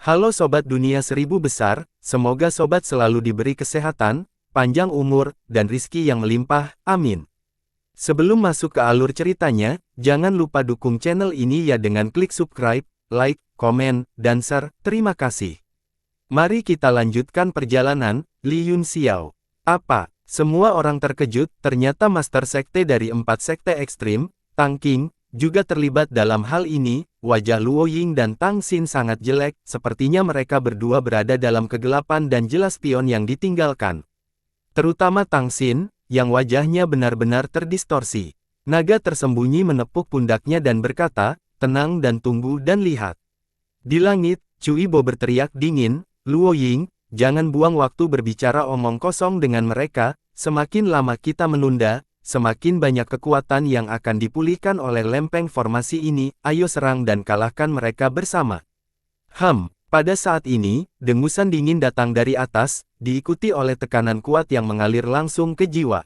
Halo Sobat Dunia Seribu Besar, semoga Sobat selalu diberi kesehatan, panjang umur, dan rizki yang melimpah, amin. Sebelum masuk ke alur ceritanya, jangan lupa dukung channel ini ya dengan klik subscribe, like, komen, dan share, terima kasih. Mari kita lanjutkan perjalanan, Li Yun Xiao. Apa? Semua orang terkejut, ternyata Master Sekte dari 4 sekte ekstrim, Tang Qing, juga terlibat dalam hal ini. Wajah Luo Ying dan Tang Xin sangat jelek, sepertinya mereka berdua berada dalam kegelapan dan jelas pion yang ditinggalkan. Terutama Tang Xin, yang wajahnya benar-benar terdistorsi. Naga tersembunyi menepuk pundaknya dan berkata, tenang dan tunggu dan lihat. Di langit, Cui Bo berteriak dingin, Luo Ying, jangan buang waktu berbicara omong kosong dengan mereka, semakin lama kita menunda, semakin banyak kekuatan yang akan dipulihkan oleh lempeng formasi ini, ayo serang dan kalahkan mereka bersama. Pada saat ini, dengusan dingin datang dari atas, diikuti oleh tekanan kuat yang mengalir langsung ke jiwa.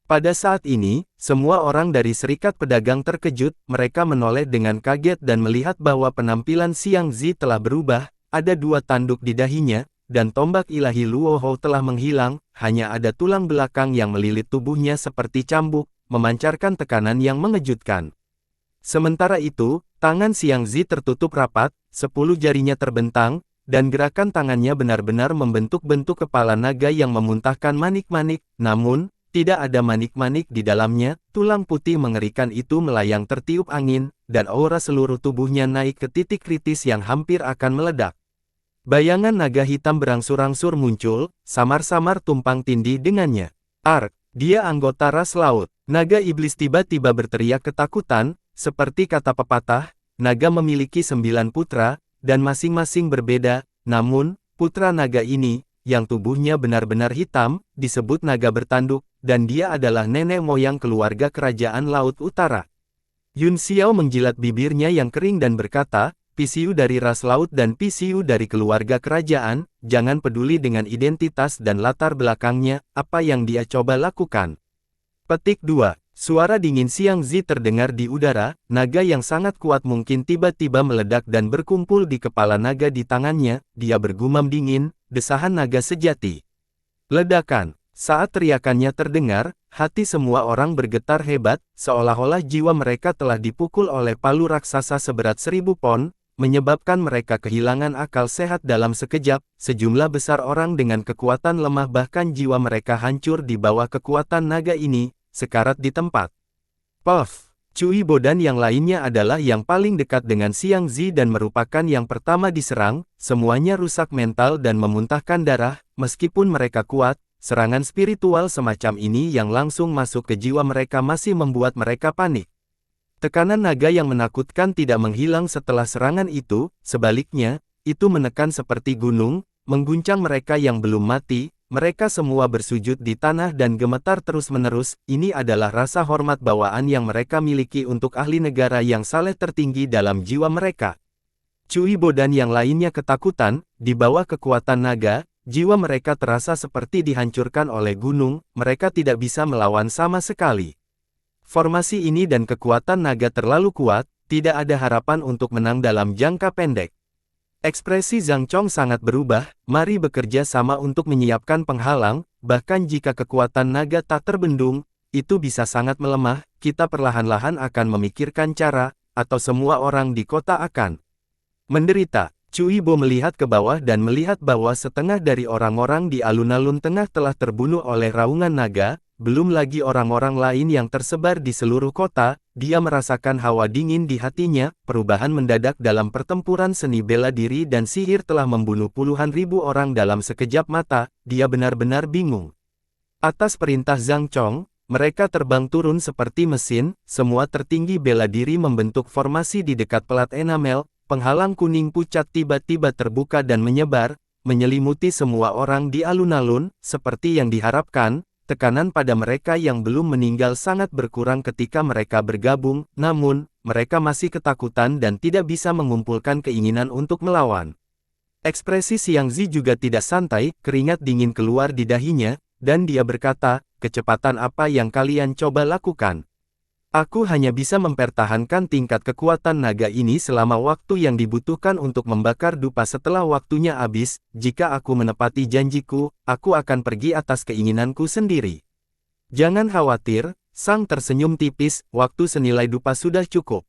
Pada saat ini, semua orang dari Serikat Pedagang terkejut, mereka menoleh dengan kaget dan melihat bahwa penampilan Xiang Zi telah berubah, ada 2 tanduk di dahinya, dan tombak ilahi Luo Hou telah menghilang, hanya ada tulang belakang yang melilit tubuhnya seperti cambuk, memancarkan tekanan yang mengejutkan. Sementara itu, tangan Xiang Zi tertutup rapat, 10 jarinya terbentang, dan gerakan tangannya benar-benar membentuk-bentuk kepala naga yang memuntahkan manik-manik, namun, tidak ada manik-manik di dalamnya, tulang putih mengerikan itu melayang tertiup angin, dan aura seluruh tubuhnya naik ke titik kritis yang hampir akan meledak. Bayangan naga hitam berangsur-angsur muncul, samar-samar tumpang tindih dengannya. Ark, dia anggota ras laut. Naga iblis tiba-tiba berteriak ketakutan, seperti kata pepatah, naga memiliki 9 putra, dan masing-masing berbeda, namun, putra naga ini, yang tubuhnya benar-benar hitam, disebut naga bertanduk, dan dia adalah nenek moyang keluarga kerajaan Laut Utara. Yun Xiao menjilat bibirnya yang kering dan berkata, PCU dari ras laut dan PCU dari keluarga kerajaan, jangan peduli dengan identitas dan latar belakangnya, apa yang dia coba lakukan. Petik 2. Suara dingin Xiang Zi terdengar di udara, naga yang sangat kuat mungkin tiba-tiba meledak dan berkumpul di kepala naga di tangannya, dia bergumam dingin, desahan naga sejati. Ledakan. Saat teriakannya terdengar, hati semua orang bergetar hebat, seolah-olah jiwa mereka telah dipukul oleh palu raksasa seberat 1000 pon, menyebabkan mereka kehilangan akal sehat dalam sekejap. Sejumlah besar orang dengan kekuatan lemah bahkan jiwa mereka hancur di bawah kekuatan naga ini, sekarat di tempat. Puff! Cui Bo dan yang lainnya adalah yang paling dekat dengan Xiang Zi dan merupakan yang pertama diserang, semuanya rusak mental dan memuntahkan darah, meskipun mereka kuat, serangan spiritual semacam ini yang langsung masuk ke jiwa mereka masih membuat mereka panik. Tekanan naga yang menakutkan tidak menghilang setelah serangan itu, sebaliknya, itu menekan seperti gunung, mengguncang mereka yang belum mati, mereka semua bersujud di tanah dan gemetar terus-menerus, ini adalah rasa hormat bawaan yang mereka miliki untuk ahli negara yang saleh tertinggi dalam jiwa mereka. Cui Bo dan yang lainnya ketakutan, di bawah kekuatan naga, jiwa mereka terasa seperti dihancurkan oleh gunung, mereka tidak bisa melawan sama sekali. Formasi ini dan kekuatan naga terlalu kuat, tidak ada harapan untuk menang dalam jangka pendek. Ekspresi Zhang Chong sangat berubah, mari bekerja sama untuk menyiapkan penghalang, bahkan jika kekuatan naga tak terbendung, itu bisa sangat melemah, kita perlahan-lahan akan memikirkan cara, atau semua orang di kota akan menderita. Cui Bo melihat ke bawah dan melihat bahwa setengah dari orang-orang di alun-alun tengah telah terbunuh oleh raungan naga, belum lagi orang-orang lain yang tersebar di seluruh kota. Dia merasakan hawa dingin di hatinya, perubahan mendadak dalam pertempuran seni bela diri dan sihir telah membunuh puluhan ribu orang dalam sekejap mata, dia benar-benar bingung. Atas perintah Zhang Chong, mereka terbang turun seperti mesin, semua tertinggi bela diri membentuk formasi di dekat pelat enamel, penghalang kuning pucat tiba-tiba terbuka dan menyebar, menyelimuti semua orang di alun-alun, seperti yang diharapkan. Tekanan pada mereka yang belum meninggal sangat berkurang ketika mereka bergabung, namun, mereka masih ketakutan dan tidak bisa mengumpulkan keinginan untuk melawan. Ekspresi Xiang Zi juga tidak santai, keringat dingin keluar di dahinya, dan dia berkata, kecepatan apa yang kalian coba lakukan? Aku hanya bisa mempertahankan tingkat kekuatan naga ini selama waktu yang dibutuhkan untuk membakar dupa setelah waktunya habis. Jika aku menepati janjiku, aku akan pergi atas keinginanku sendiri. Jangan khawatir, Sang tersenyum tipis, waktu senilai dupa sudah cukup.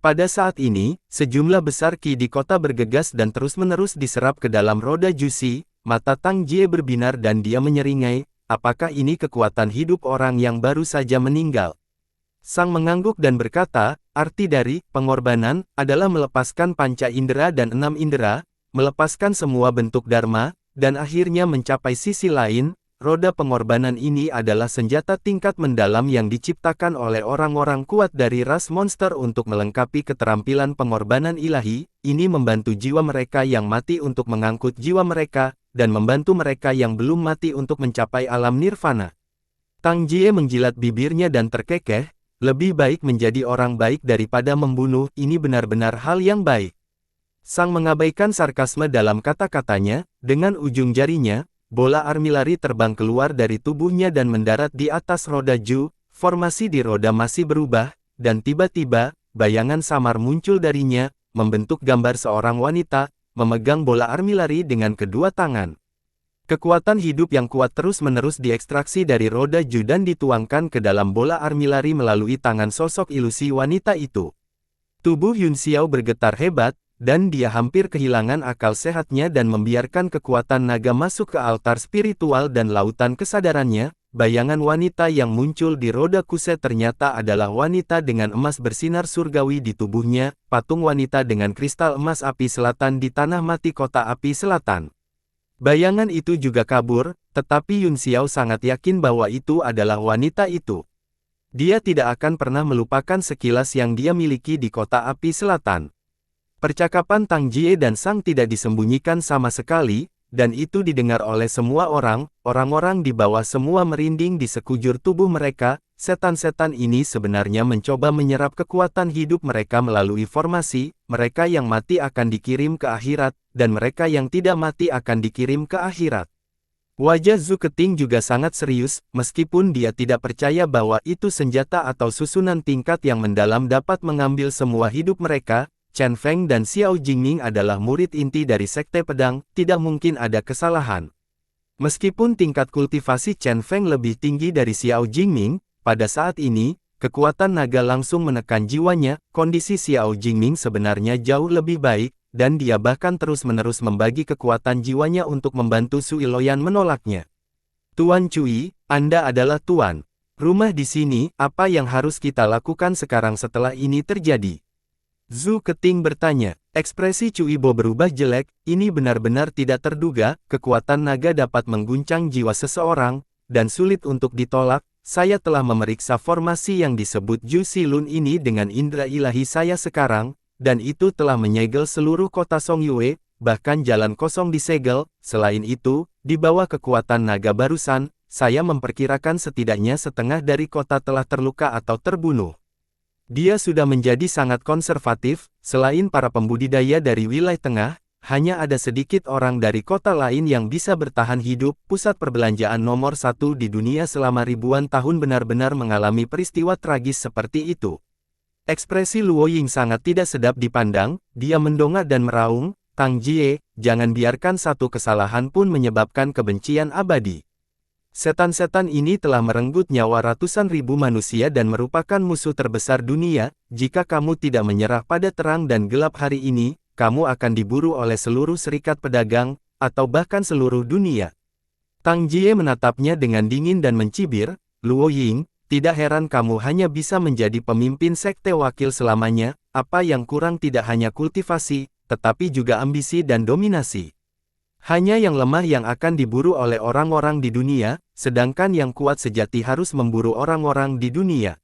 Pada saat ini, sejumlah besar ki di kota bergegas dan terus-menerus diserap ke dalam roda Jusi. Mata Tang Jie berbinar dan dia menyeringai, apakah ini kekuatan hidup orang yang baru saja meninggal? Sang mengangguk dan berkata, arti dari pengorbanan adalah melepaskan panca indera dan 6 indera, melepaskan semua bentuk dharma, dan akhirnya mencapai sisi lain. Roda pengorbanan ini adalah senjata tingkat mendalam yang diciptakan oleh orang-orang kuat dari ras monster untuk melengkapi keterampilan pengorbanan ilahi. Ini membantu jiwa mereka yang mati untuk mengangkut jiwa mereka, dan membantu mereka yang belum mati untuk mencapai alam nirvana. Tang Jie menjilat bibirnya dan terkekeh. Lebih baik menjadi orang baik daripada membunuh, ini benar-benar hal yang baik. Sang mengabaikan sarkasme dalam kata-katanya, dengan ujung jarinya, bola armilari terbang keluar dari tubuhnya dan mendarat di atas roda Ju. Formasi di roda masih berubah, dan tiba-tiba, bayangan samar muncul darinya, membentuk gambar seorang wanita, memegang bola armilari dengan kedua tangan. Kekuatan hidup yang kuat terus-menerus diekstraksi dari roda Ju dan dituangkan ke dalam bola armilari melalui tangan sosok ilusi wanita itu. Tubuh Yun Xiao bergetar hebat, dan dia hampir kehilangan akal sehatnya dan membiarkan kekuatan naga masuk ke altar spiritual dan lautan kesadarannya. Bayangan wanita yang muncul di roda Kuse ternyata adalah wanita dengan emas bersinar surgawi di tubuhnya, patung wanita dengan kristal emas api selatan di tanah mati kota api selatan. Bayangan itu juga kabur, tetapi Yun Xiao sangat yakin bahwa itu adalah wanita itu. Dia tidak akan pernah melupakan sekilas yang dia miliki di kota api selatan. Percakapan Tang Jie dan Sang tidak disembunyikan sama sekali, dan itu didengar oleh semua orang. Orang-orang di bawah semua merinding di sekujur tubuh mereka. Setan-setan ini sebenarnya mencoba menyerap kekuatan hidup mereka melalui formasi. Mereka yang mati akan dikirim ke akhirat, dan mereka yang tidak mati akan dikirim ke akhirat. Wajah Zhu Keting juga sangat serius, meskipun dia tidak percaya bahwa itu senjata atau susunan tingkat yang mendalam dapat mengambil semua hidup mereka. Chen Feng dan Xiao Jingming adalah murid inti dari Sekte Pedang, tidak mungkin ada kesalahan. Meskipun tingkat kultivasi Chen Feng lebih tinggi dari Xiao Jingming, pada saat ini, kekuatan naga langsung menekan jiwanya. Kondisi Xiao Jingming sebenarnya jauh lebih baik, dan dia bahkan terus-menerus membagi kekuatan jiwanya untuk membantu Sui Loyan menolaknya. Tuan Cui, Anda adalah Tuan. Rumah di sini, apa yang harus kita lakukan sekarang setelah ini terjadi? Zhu Keting bertanya. Ekspresi Cui Bo berubah jelek, ini benar-benar tidak terduga, kekuatan naga dapat mengguncang jiwa seseorang, dan sulit untuk ditolak. Saya telah memeriksa formasi yang disebut Ju Silun ini dengan indera ilahi saya sekarang, dan itu telah menyegel seluruh kota Song Yue, bahkan jalan kosong disegel. Selain itu, di bawah kekuatan naga barusan, saya memperkirakan setidaknya setengah dari kota telah terluka atau terbunuh. Dia sudah menjadi sangat konservatif. Selain para pembudidaya dari wilayah tengah, hanya ada sedikit orang dari kota lain yang bisa bertahan hidup. Pusat perbelanjaan nomor 1 di dunia selama ribuan tahun benar-benar mengalami peristiwa tragis seperti itu. Ekspresi Luo Ying sangat tidak sedap dipandang. Dia mendongak dan meraung, Tang Jie, jangan biarkan satu kesalahan pun menyebabkan kebencian abadi. Setan-setan ini telah merenggut nyawa ratusan ribu manusia dan merupakan musuh terbesar dunia. Jika kamu tidak menyerah pada terang dan gelap hari ini, kamu akan diburu oleh seluruh serikat pedagang, atau bahkan seluruh dunia. Tang Jie menatapnya dengan dingin dan mencibir. Luo Ying, tidak heran kamu hanya bisa menjadi pemimpin sekte wakil selamanya. Apa yang kurang tidak hanya kultivasi, tetapi juga ambisi dan dominasi. Hanya yang lemah yang akan diburu oleh orang-orang di dunia, sedangkan yang kuat sejati harus memburu orang-orang di dunia.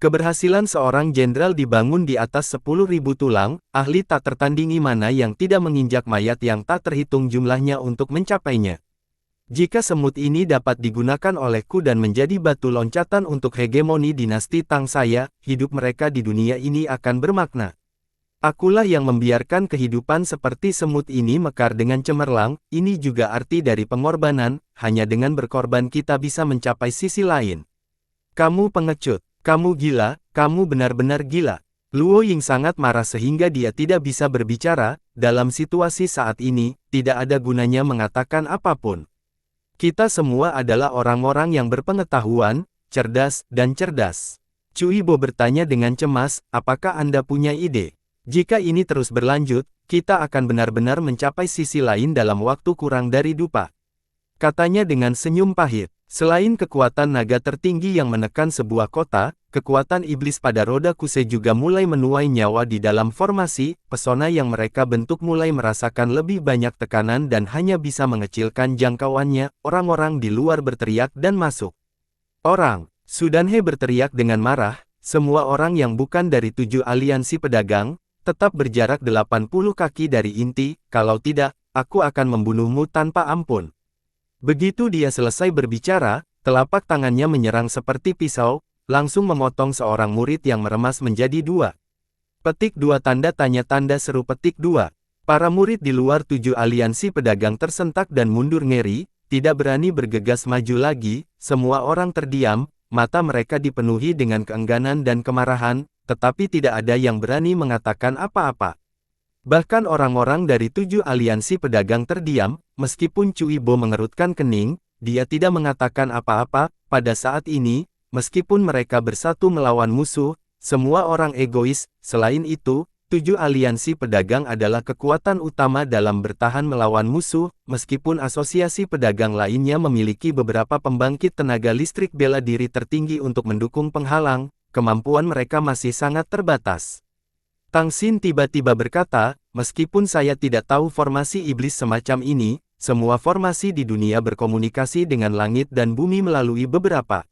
Keberhasilan seorang jenderal dibangun di atas 10.000 tulang, ahli tak tertandingi mana yang tidak menginjak mayat yang tak terhitung jumlahnya untuk mencapainya. Jika semut ini dapat digunakan olehku dan menjadi batu loncatan untuk hegemoni dinasti Tang saya, hidup mereka di dunia ini akan bermakna. Akulah yang membiarkan kehidupan seperti semut ini mekar dengan cemerlang. Ini juga arti dari pengorbanan, hanya dengan berkorban kita bisa mencapai sisi lain. Kamu pengecut. Kamu gila, kamu benar-benar gila. Luo Ying sangat marah sehingga dia tidak bisa berbicara. Dalam situasi saat ini, tidak ada gunanya mengatakan apapun. Kita semua adalah orang-orang yang berpengetahuan, cerdas, dan cerdas. Cui Bo bertanya dengan cemas, apakah Anda punya ide? Jika ini terus berlanjut, kita akan benar-benar mencapai sisi lain dalam waktu kurang dari dupa. Katanya dengan senyum pahit. Selain kekuatan naga tertinggi yang menekan sebuah kota, kekuatan iblis pada roda Kusei juga mulai menuai nyawa di dalam formasi. Pesona yang mereka bentuk mulai merasakan lebih banyak tekanan dan hanya bisa mengecilkan jangkauannya. Orang-orang di luar berteriak dan masuk. Orang, Sudanhe berteriak dengan marah, semua orang yang bukan dari 7 aliansi pedagang, tetap berjarak 80 kaki dari inti, kalau tidak, aku akan membunuhmu tanpa ampun. Begitu dia selesai berbicara, telapak tangannya menyerang seperti pisau, langsung memotong seorang murid yang meremas menjadi 2. Petik 2 tanda tanya tanda seru petik 2. Para murid di luar 7 aliansi pedagang tersentak dan mundur ngeri, tidak berani bergegas maju lagi, semua orang terdiam, mata mereka dipenuhi dengan keengganan dan kemarahan, tetapi tidak ada yang berani mengatakan apa-apa. Bahkan orang-orang dari 7 aliansi pedagang terdiam, meskipun Cui Bo mengerutkan kening, dia tidak mengatakan apa-apa. Pada saat ini, meskipun mereka bersatu melawan musuh, semua orang egois. Selain itu, 7 aliansi pedagang adalah kekuatan utama dalam bertahan melawan musuh, meskipun asosiasi pedagang lainnya memiliki beberapa pembangkit tenaga listrik bela diri tertinggi untuk mendukung penghalang, kemampuan mereka masih sangat terbatas. Tang Xin tiba-tiba berkata, meskipun saya tidak tahu formasi iblis semacam ini, semua formasi di dunia berkomunikasi dengan langit dan bumi melalui beberapa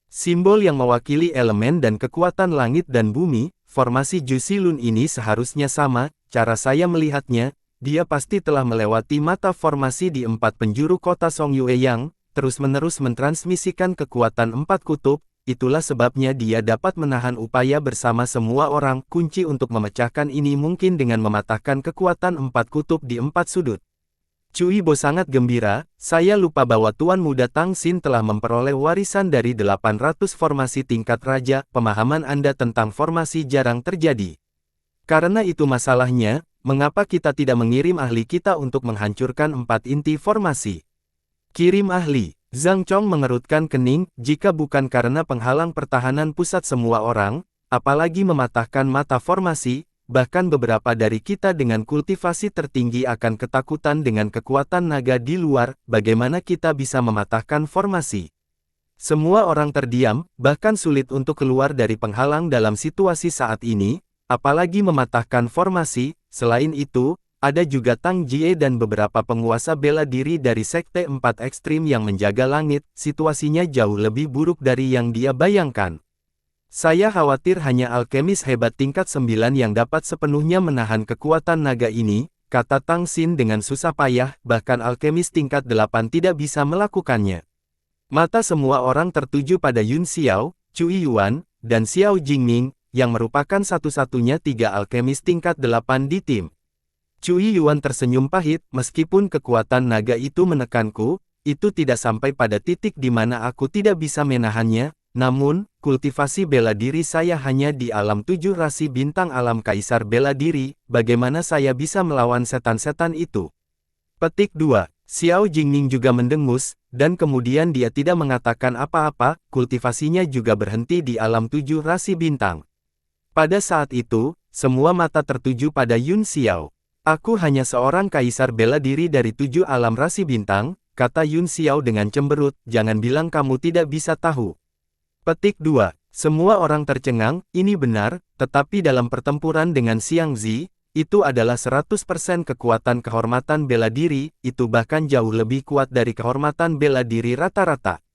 simbol yang mewakili elemen dan kekuatan langit dan bumi. Formasi Jusilun ini seharusnya sama, cara saya melihatnya, dia pasti telah melewati mata formasi di 4 penjuru kota Songyue yang terus-menerus mentransmisikan kekuatan 4 kutub. Itulah sebabnya dia dapat menahan upaya bersama semua orang. Kunci untuk memecahkan ini mungkin dengan mematahkan kekuatan 4 kutub di 4 sudut. Cui Bo sangat gembira, saya lupa bahwa Tuan Muda Tang Xin telah memperoleh warisan dari 800 formasi tingkat raja. Pemahaman Anda tentang formasi jarang terjadi. Karena itu masalahnya, mengapa kita tidak mengirim ahli kita untuk menghancurkan 4 inti formasi? Kirim ahli. Zhang Chong mengerutkan kening, jika bukan karena penghalang pertahanan pusat semua orang, apalagi mematahkan mata formasi, bahkan beberapa dari kita dengan kultivasi tertinggi akan ketakutan dengan kekuatan naga di luar, bagaimana kita bisa mematahkan formasi? Semua orang terdiam, bahkan sulit untuk keluar dari penghalang dalam situasi saat ini, apalagi mematahkan formasi. Selain itu, ada juga Tang Jie dan beberapa penguasa bela diri dari Sekte 4 Ekstrim yang menjaga langit. Situasinya jauh lebih buruk dari yang dia bayangkan. Saya khawatir hanya alkemis hebat tingkat 9 yang dapat sepenuhnya menahan kekuatan naga ini, kata Tang Xin dengan susah payah, bahkan alkemis tingkat 8 tidak bisa melakukannya. Mata semua orang tertuju pada Yun Xiao, Cui Yuan, dan Xiao Jingming, yang merupakan satu-satunya 3 alkemis tingkat 8 di tim. Cui Yuan tersenyum pahit, meskipun kekuatan naga itu menekanku, itu tidak sampai pada titik di mana aku tidak bisa menahannya, namun, kultivasi bela diri saya hanya di alam 7 rasi bintang alam kaisar bela diri, bagaimana saya bisa melawan setan-setan itu? Petik 2. Xiao Jingning juga mendengus, dan kemudian dia tidak mengatakan apa-apa, kultivasinya juga berhenti di alam 7 rasi bintang. Pada saat itu, semua mata tertuju pada Yun Xiao. Aku hanya seorang kaisar bela diri dari 7 alam rasi bintang, kata Yun Xiao dengan cemberut, jangan bilang kamu tidak bisa tahu. Petik 2. Semua orang tercengang, ini benar, tetapi dalam pertempuran dengan Xiang Zi, itu adalah 100% kekuatan kehormatan bela diri, itu bahkan jauh lebih kuat dari kehormatan bela diri rata-rata.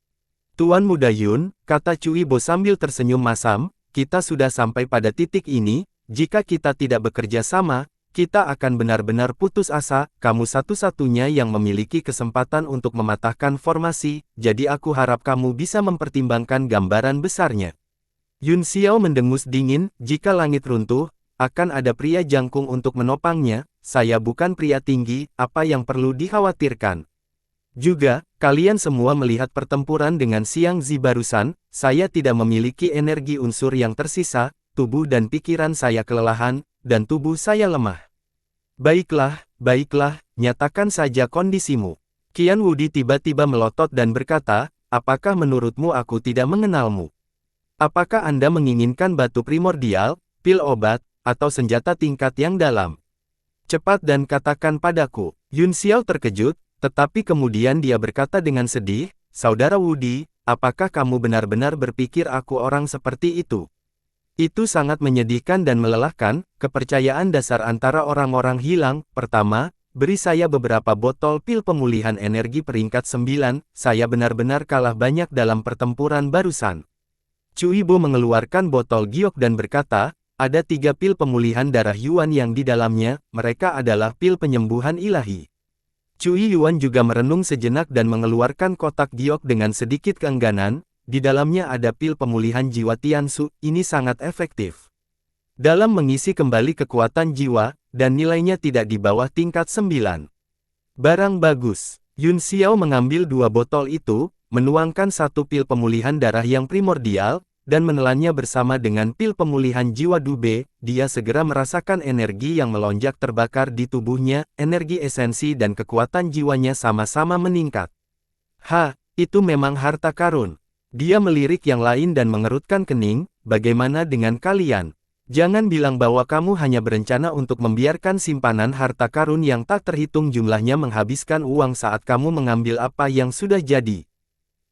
Tuan Muda Yun, kata Cui Bo sambil tersenyum masam, kita sudah sampai pada titik ini, jika kita tidak bekerja sama, kita akan benar-benar putus asa. Kamu satu-satunya yang memiliki kesempatan untuk mematahkan formasi, jadi aku harap kamu bisa mempertimbangkan gambaran besarnya. Yun Xiao mendengus dingin, jika langit runtuh, akan ada pria jangkung untuk menopangnya. Saya bukan pria tinggi, apa yang perlu dikhawatirkan? Juga, kalian semua melihat pertempuran dengan Xiang Zi barusan, saya tidak memiliki energi unsur yang tersisa, tubuh dan pikiran saya kelelahan, dan tubuh saya lemah. Baiklah, baiklah, nyatakan saja kondisimu. Qian Wudi tiba-tiba melotot dan berkata, apakah menurutmu aku tidak mengenalmu? Apakah Anda menginginkan batu primordial, pil obat, atau senjata tingkat yang dalam? Cepat dan katakan padaku. Yun Xiao terkejut, tetapi kemudian dia berkata dengan sedih, Saudara Wudi, apakah kamu benar-benar berpikir aku orang seperti itu? Itu sangat menyedihkan dan melelahkan, kepercayaan dasar antara orang-orang hilang. Pertama, beri saya beberapa botol pil pemulihan energi peringkat 9, saya benar-benar kalah banyak dalam pertempuran barusan. Cui Bo mengeluarkan botol giok dan berkata, ada 3 pil pemulihan darah Yuan yang di dalamnya, mereka adalah pil penyembuhan ilahi. Cui Yuan juga merenung sejenak dan mengeluarkan kotak giok dengan sedikit keengganan, di dalamnya ada pil pemulihan jiwa Tiansu, ini sangat efektif. Dalam mengisi kembali kekuatan jiwa, dan nilainya tidak di bawah tingkat 9. Barang bagus. Yun Xiao mengambil 2 botol itu, menuangkan 1 pil pemulihan darah yang primordial, dan menelannya bersama dengan pil pemulihan jiwa Dube, dia segera merasakan energi yang melonjak terbakar di tubuhnya, energi esensi dan kekuatan jiwanya sama-sama meningkat. Itu memang harta karun. Dia melirik yang lain dan mengerutkan kening, bagaimana dengan kalian? Jangan bilang bahwa kamu hanya berencana untuk membiarkan simpanan harta karun yang tak terhitung jumlahnya menghabiskan uang saat kamu mengambil apa yang sudah jadi.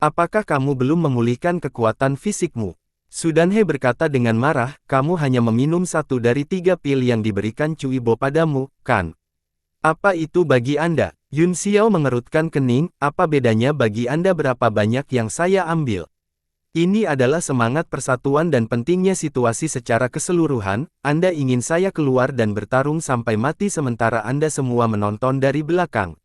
Apakah kamu belum memulihkan kekuatan fisikmu? Sudanhe berkata dengan marah, kamu hanya meminum 1 dari 3 pil yang diberikan Cui Bo padamu, kan? Apa itu bagi Anda? Yun Xiao mengerutkan kening, apa bedanya bagi Anda berapa banyak yang saya ambil? Ini adalah semangat persatuan dan pentingnya situasi secara keseluruhan, Anda ingin saya keluar dan bertarung sampai mati sementara Anda semua menonton dari belakang.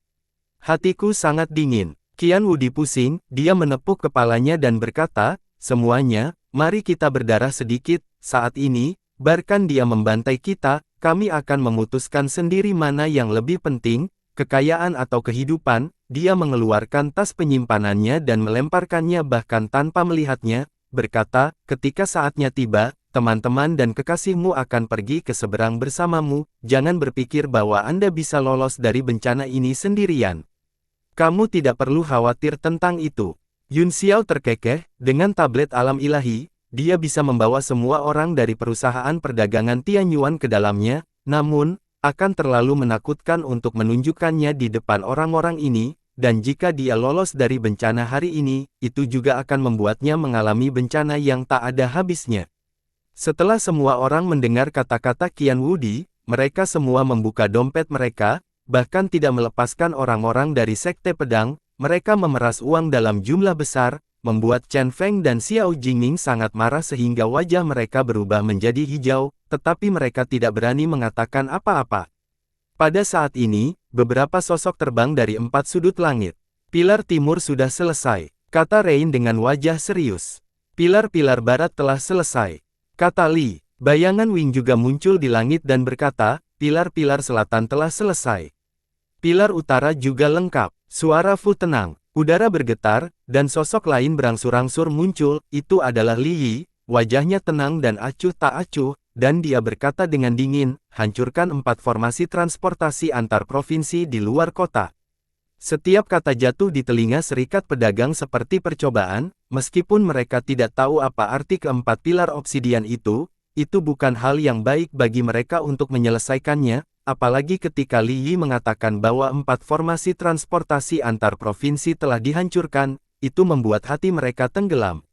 Hatiku sangat dingin. Qian Wudi pusing, dia menepuk kepalanya dan berkata, semuanya, mari kita berdarah sedikit, saat ini, biarkan dia membantai kita, kami akan memutuskan sendiri mana yang lebih penting, kekayaan atau kehidupan. Dia mengeluarkan tas penyimpanannya dan melemparkannya bahkan tanpa melihatnya, berkata, ketika saatnya tiba, teman-teman dan kekasihmu akan pergi ke seberang bersamamu, jangan berpikir bahwa Anda bisa lolos dari bencana ini sendirian. Kamu tidak perlu khawatir tentang itu. Yun Xiao terkekeh, dengan tablet alam ilahi, dia bisa membawa semua orang dari perusahaan perdagangan Tianyuan ke dalamnya, namun, akan terlalu menakutkan untuk menunjukkannya di depan orang-orang ini, dan jika dia lolos dari bencana hari ini, itu juga akan membuatnya mengalami bencana yang tak ada habisnya. Setelah semua orang mendengar kata-kata Qian Wudi, mereka semua membuka dompet mereka, bahkan tidak melepaskan orang-orang dari Sekte Pedang, mereka memeras uang dalam jumlah besar, membuat Chen Feng dan Xiao Jingning sangat marah sehingga wajah mereka berubah menjadi hijau, tetapi mereka tidak berani mengatakan apa-apa. Pada saat ini, beberapa sosok terbang dari 4 sudut langit. Pilar timur sudah selesai, kata Rain dengan wajah serius. Pilar-pilar barat telah selesai, kata Li. Bayangan Wing juga muncul di langit dan berkata, pilar-pilar selatan telah selesai. Pilar utara juga lengkap. Suara Fu tenang, udara bergetar, dan sosok lain berangsur-angsur muncul, itu adalah Li Yi, wajahnya tenang dan acuh tak acuh, dan dia berkata dengan dingin, hancurkan 4 formasi transportasi antar provinsi di luar kota. Setiap kata jatuh di telinga serikat pedagang seperti percobaan, meskipun mereka tidak tahu apa arti keempat pilar obsidian itu bukan hal yang baik bagi mereka untuk menyelesaikannya, apalagi ketika Li Yi mengatakan bahwa 4 formasi transportasi antar provinsi telah dihancurkan, itu membuat hati mereka tenggelam.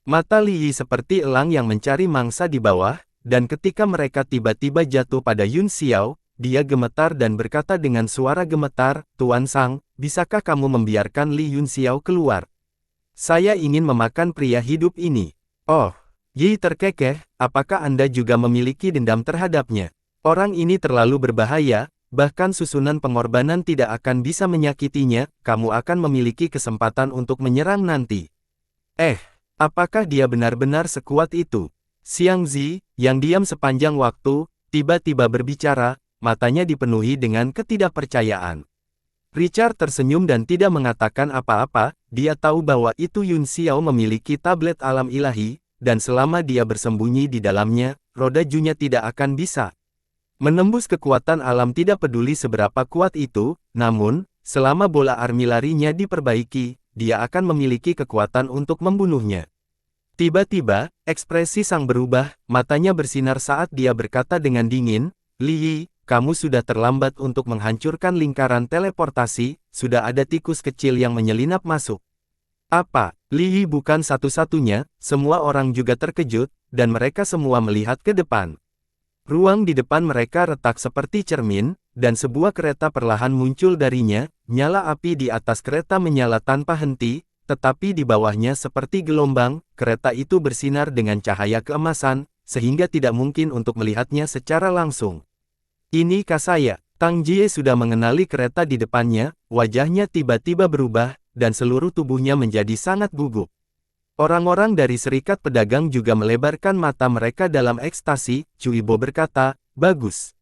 Mata Li Yi seperti elang yang mencari mangsa di bawah, dan ketika mereka tiba-tiba jatuh pada Yun Xiao, dia gemetar dan berkata dengan suara gemetar, Tuan Sang, bisakah kamu membiarkan Li Yun Xiao keluar? Saya ingin memakan pria hidup ini. Oh, Yi terkekeh, apakah Anda juga memiliki dendam terhadapnya? Orang ini terlalu berbahaya, bahkan susunan pengorbanan tidak akan bisa menyakitinya, kamu akan memiliki kesempatan untuk menyerang nanti. Apakah dia benar-benar sekuat itu? Xiang Zi, yang diam sepanjang waktu, tiba-tiba berbicara, matanya dipenuhi dengan ketidakpercayaan. Richard tersenyum dan tidak mengatakan apa-apa, dia tahu bahwa itu Yun Xiao memiliki tablet alam ilahi, dan selama dia bersembunyi di dalamnya, roda Junya tidak akan bisa menembus kekuatan alam tidak peduli seberapa kuat itu, namun, selama bola army larinya diperbaiki, dia akan memiliki kekuatan untuk membunuhnya. Tiba-tiba, ekspresi sang berubah, matanya bersinar saat dia berkata dengan dingin, Li Yi, kamu sudah terlambat untuk menghancurkan lingkaran teleportasi, sudah ada tikus kecil yang menyelinap masuk. Apa? Li Yi bukan satu-satunya, semua orang juga terkejut, dan mereka semua melihat ke depan. Ruang di depan mereka retak seperti cermin, dan sebuah kereta perlahan muncul darinya, nyala api di atas kereta menyala tanpa henti, tetapi di bawahnya seperti gelombang, kereta itu bersinar dengan cahaya keemasan, sehingga tidak mungkin untuk melihatnya secara langsung. Ini Kasaya. Tang Jie sudah mengenali kereta di depannya, wajahnya tiba-tiba berubah, dan seluruh tubuhnya menjadi sangat gugup. Orang-orang dari serikat pedagang juga melebarkan mata mereka dalam ekstasi, Cui Bo berkata, bagus.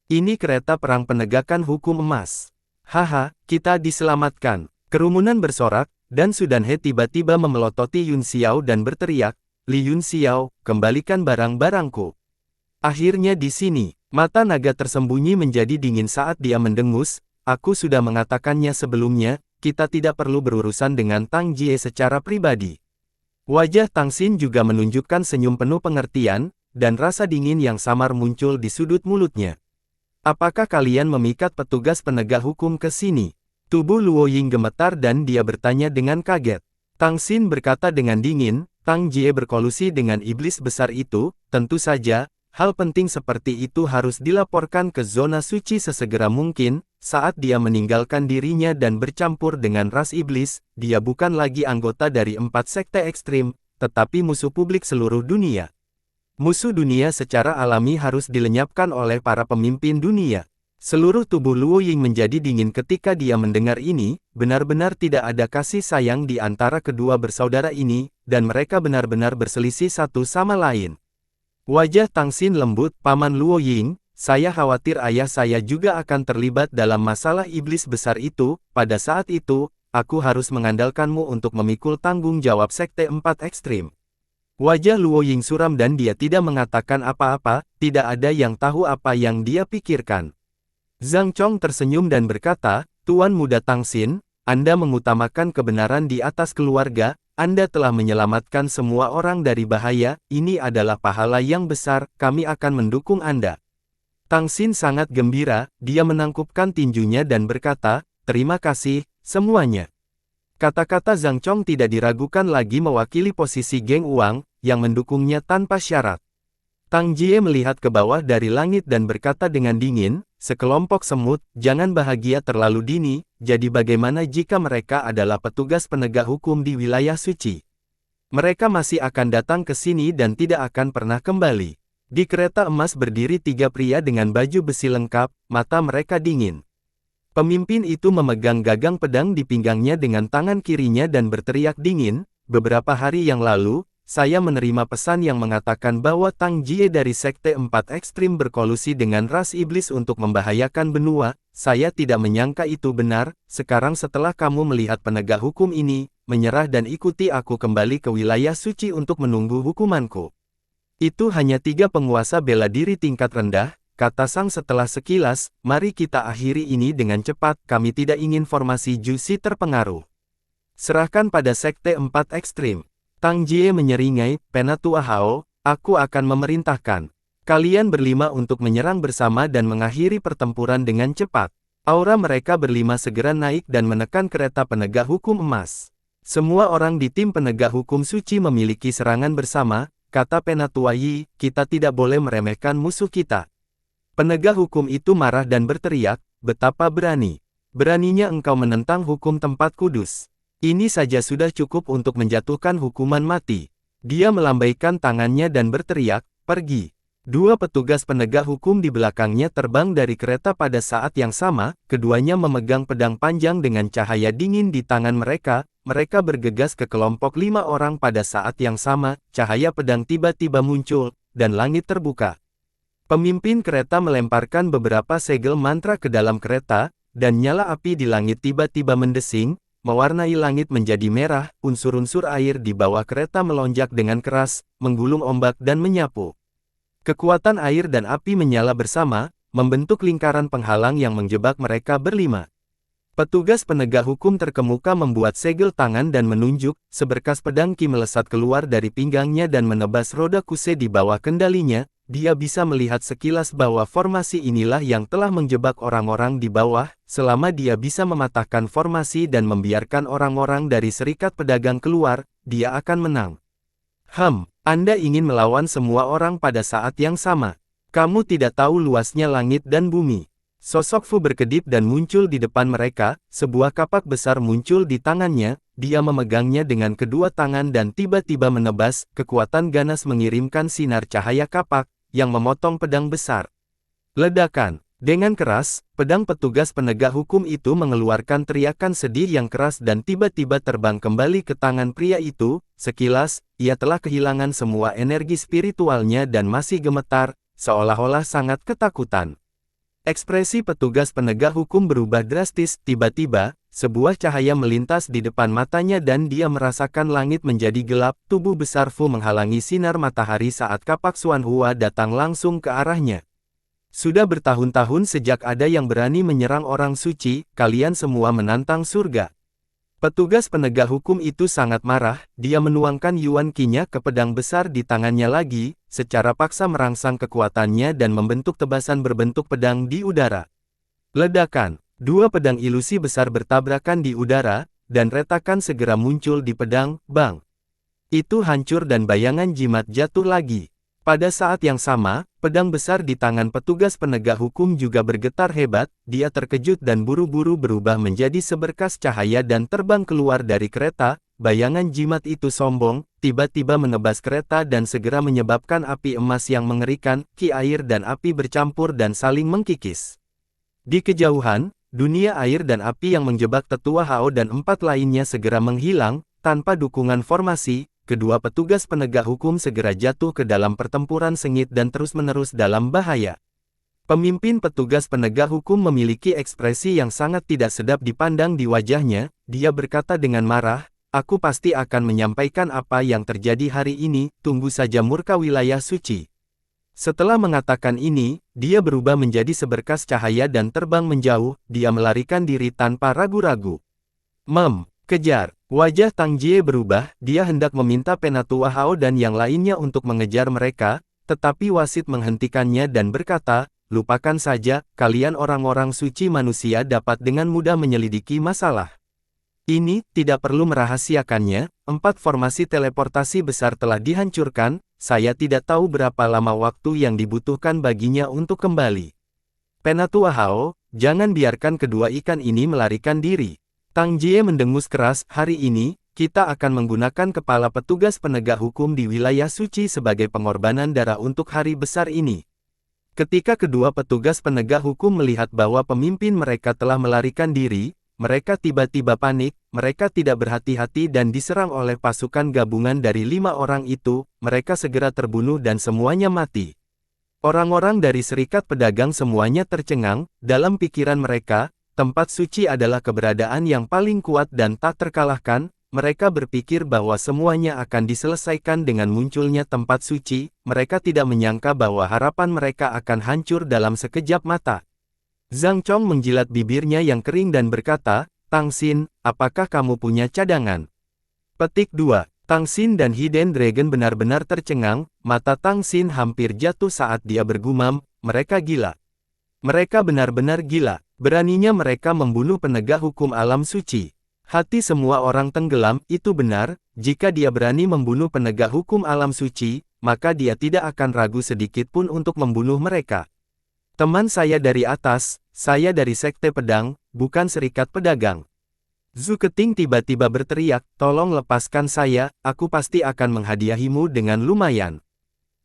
Ini kereta perang penegakan hukum emas. Haha, kita diselamatkan. Kerumunan bersorak, dan Sudan He tiba-tiba memelototi Yun Xiao dan berteriak, Li Yun Xiao, kembalikan barang-barangku. Akhirnya di sini. Mata naga tersembunyi menjadi dingin saat dia mendengus, aku sudah mengatakannya sebelumnya, kita tidak perlu berurusan dengan Tang Jie secara pribadi. Wajah Tang Xin juga menunjukkan senyum penuh pengertian, dan rasa dingin yang samar muncul di sudut mulutnya. Apakah kalian memikat petugas penegak hukum ke sini? Tubuh Luo Ying gemetar dan dia bertanya dengan kaget. Tang Xin berkata dengan dingin, Tang Jie berkolusi dengan iblis besar itu, tentu saja. Hal penting seperti itu harus dilaporkan ke zona suci sesegera mungkin, saat dia meninggalkan dirinya dan bercampur dengan ras iblis, dia bukan lagi anggota dari 4 sekte ekstrim, tetapi musuh publik seluruh dunia. Musuh dunia secara alami harus dilenyapkan oleh para pemimpin dunia. Seluruh tubuh Luo Ying menjadi dingin ketika dia mendengar ini, benar-benar tidak ada kasih sayang di antara kedua bersaudara ini, dan mereka benar-benar berselisih satu sama lain. Wajah Tang Xin lembut, Paman Luo Ying, saya khawatir ayah saya juga akan terlibat dalam masalah iblis besar itu, pada saat itu, aku harus mengandalkanmu untuk memikul tanggung jawab sekte 4 ekstrim. Wajah Luo Ying suram dan dia tidak mengatakan apa-apa, tidak ada yang tahu apa yang dia pikirkan. Zhang Chong tersenyum dan berkata, Tuan Muda Tang Xin, Anda mengutamakan kebenaran di atas keluarga, Anda telah menyelamatkan semua orang dari bahaya, ini adalah pahala yang besar, kami akan mendukung Anda. Tang Xin sangat gembira, dia menangkupkan tinjunya dan berkata, terima kasih, semuanya. Kata-kata Zhang Chong tidak diragukan lagi mewakili posisi geng Uang, yang mendukungnya tanpa syarat. Tang Jie melihat ke bawah dari langit dan berkata dengan dingin, sekelompok semut, jangan bahagia terlalu dini, jadi bagaimana jika mereka adalah petugas penegak hukum di wilayah suci? Mereka masih akan datang ke sini dan tidak akan pernah kembali. Di kereta emas berdiri 3 pria dengan baju besi lengkap, mata mereka dingin. Pemimpin itu memegang gagang pedang di pinggangnya dengan tangan kirinya dan berteriak dingin, beberapa hari yang lalu, saya menerima pesan yang mengatakan bahwa Tang Jie dari Sekte 4 Ekstrim berkolusi dengan ras iblis untuk membahayakan benua, saya tidak menyangka itu benar, sekarang setelah kamu melihat penegak hukum ini, menyerah dan ikuti aku kembali ke wilayah suci untuk menunggu hukumanku. Itu hanya 3 penguasa bela diri tingkat rendah, kata Sang setelah sekilas, mari kita akhiri ini dengan cepat, kami tidak ingin formasi Jusi terpengaruh. Serahkan pada Sekte 4 Ekstrim. Tang Jie menyeringai, Penatua Hao, aku akan memerintahkan kalian berlima untuk menyerang bersama dan mengakhiri pertempuran dengan cepat. Aura mereka berlima segera naik dan menekan kereta penegak hukum emas. Semua orang di tim penegak hukum suci memiliki serangan bersama, kata Penatua Yi, kita tidak boleh meremehkan musuh kita. Penegak hukum itu marah dan berteriak, betapa berani. Beraninya engkau menentang hukum tempat kudus. Ini saja sudah cukup untuk menjatuhkan hukuman mati. Dia melambaikan tangannya dan berteriak, pergi. 2 petugas penegak hukum di belakangnya terbang dari kereta pada saat yang sama, keduanya memegang pedang panjang dengan cahaya dingin di tangan mereka, mereka bergegas ke kelompok 5 orang pada saat yang sama, cahaya pedang tiba-tiba muncul, dan langit terbuka. Pemimpin kereta melemparkan beberapa segel mantra ke dalam kereta, dan nyala api di langit tiba-tiba mendesing, mewarnai langit menjadi merah, unsur-unsur air di bawah kereta melonjak dengan keras, menggulung ombak dan menyapu. Kekuatan air dan api menyala bersama, membentuk lingkaran penghalang yang menjebak mereka berlima. Petugas penegak hukum terkemuka membuat segel tangan dan menunjuk, seberkas pedang Qi melesat keluar dari pinggangnya dan menebas roda kuse di bawah kendalinya. Dia bisa melihat sekilas bahwa formasi inilah yang telah menjebak orang-orang di bawah. Selama dia bisa mematahkan formasi dan membiarkan orang-orang dari serikat pedagang keluar, dia akan menang. Anda ingin melawan semua orang pada saat yang sama. Kamu tidak tahu luasnya langit dan bumi. Sosok Fu berkedip dan muncul di depan mereka, sebuah kapak besar muncul di tangannya, dia memegangnya dengan kedua tangan dan tiba-tiba menebas, kekuatan ganas mengirimkan sinar cahaya kapak, yang memotong pedang besar. Ledakan. Dengan keras, pedang petugas penegak hukum itu mengeluarkan teriakan sedih yang keras dan tiba-tiba terbang kembali ke tangan pria itu. Sekilas, ia telah kehilangan semua energi spiritualnya dan masih gemetar, seolah-olah sangat ketakutan. Ekspresi petugas penegak hukum berubah drastis. Tiba-tiba, sebuah cahaya melintas di depan matanya dan dia merasakan langit menjadi gelap. Tubuh besar Fu menghalangi sinar matahari saat kapak Xuanhua datang langsung ke arahnya. Sudah bertahun-tahun sejak ada yang berani menyerang orang suci, kalian semua menantang surga. Petugas penegak hukum itu sangat marah, dia menuangkan Yuan Qi-nya ke pedang besar di tangannya lagi, secara paksa merangsang kekuatannya dan membentuk tebasan berbentuk pedang di udara. Ledakan. Dua pedang ilusi besar bertabrakan di udara, dan retakan segera muncul di pedang, bang. Itu hancur dan bayangan jimat jatuh lagi. Pada saat yang sama, pedang besar di tangan petugas penegak hukum juga bergetar hebat, dia terkejut dan buru-buru berubah menjadi seberkas cahaya dan terbang keluar dari kereta. Bayangan jimat itu sombong, tiba-tiba menebas kereta dan segera menyebabkan api emas yang mengerikan, Qi air dan api bercampur dan saling mengkikis. Di kejauhan, dunia air dan api yang menjebak tetua Hao dan empat lainnya segera menghilang, tanpa dukungan formasi. Kedua petugas penegak hukum segera jatuh ke dalam pertempuran sengit dan terus-menerus dalam bahaya. Pemimpin petugas penegak hukum memiliki ekspresi yang sangat tidak sedap dipandang di wajahnya, dia berkata dengan marah, aku pasti akan menyampaikan apa yang terjadi hari ini, tunggu saja murka wilayah suci. Setelah mengatakan ini, dia berubah menjadi seberkas cahaya dan terbang menjauh, dia melarikan diri tanpa ragu-ragu. Kejar. Wajah Tang Jie berubah, dia hendak meminta Penatua Hao dan yang lainnya untuk mengejar mereka, tetapi wasit menghentikannya dan berkata, lupakan saja, kalian orang-orang suci manusia dapat dengan mudah menyelidiki masalah. Ini, tidak perlu merahasiakannya, 4 formasi teleportasi besar telah dihancurkan, saya tidak tahu berapa lama waktu yang dibutuhkan baginya untuk kembali. Penatua Hao, jangan biarkan kedua ikan ini melarikan diri. Tang Jie mendengus keras, hari ini, kita akan menggunakan kepala petugas penegak hukum di wilayah suci sebagai pengorbanan darah untuk hari besar ini. Ketika kedua petugas penegak hukum melihat bahwa pemimpin mereka telah melarikan diri, mereka tiba-tiba panik, mereka tidak berhati-hati dan diserang oleh pasukan gabungan dari 5 orang itu, mereka segera terbunuh dan semuanya mati. Orang-orang dari serikat pedagang semuanya tercengang, dalam pikiran mereka, tempat suci adalah keberadaan yang paling kuat dan tak terkalahkan. Mereka berpikir bahwa semuanya akan diselesaikan dengan munculnya tempat suci. Mereka tidak menyangka bahwa harapan mereka akan hancur dalam sekejap mata. Zhang Chong menjilat bibirnya yang kering dan berkata, Tang Xin, apakah kamu punya cadangan? Petik 2. Tang Xin dan Hidden Dragon benar-benar tercengang. Mata Tang Xin hampir jatuh saat dia bergumam, mereka gila. Mereka benar-benar gila. Beraninya mereka membunuh penegak hukum alam suci. Hati semua orang tenggelam, itu benar, jika dia berani membunuh penegak hukum alam suci, maka dia tidak akan ragu sedikit pun untuk membunuh mereka. Teman saya dari atas, saya dari Sekte Pedang, bukan serikat pedagang. Zhu Keting tiba-tiba berteriak, tolong lepaskan saya, aku pasti akan menghadiahimu dengan lumayan.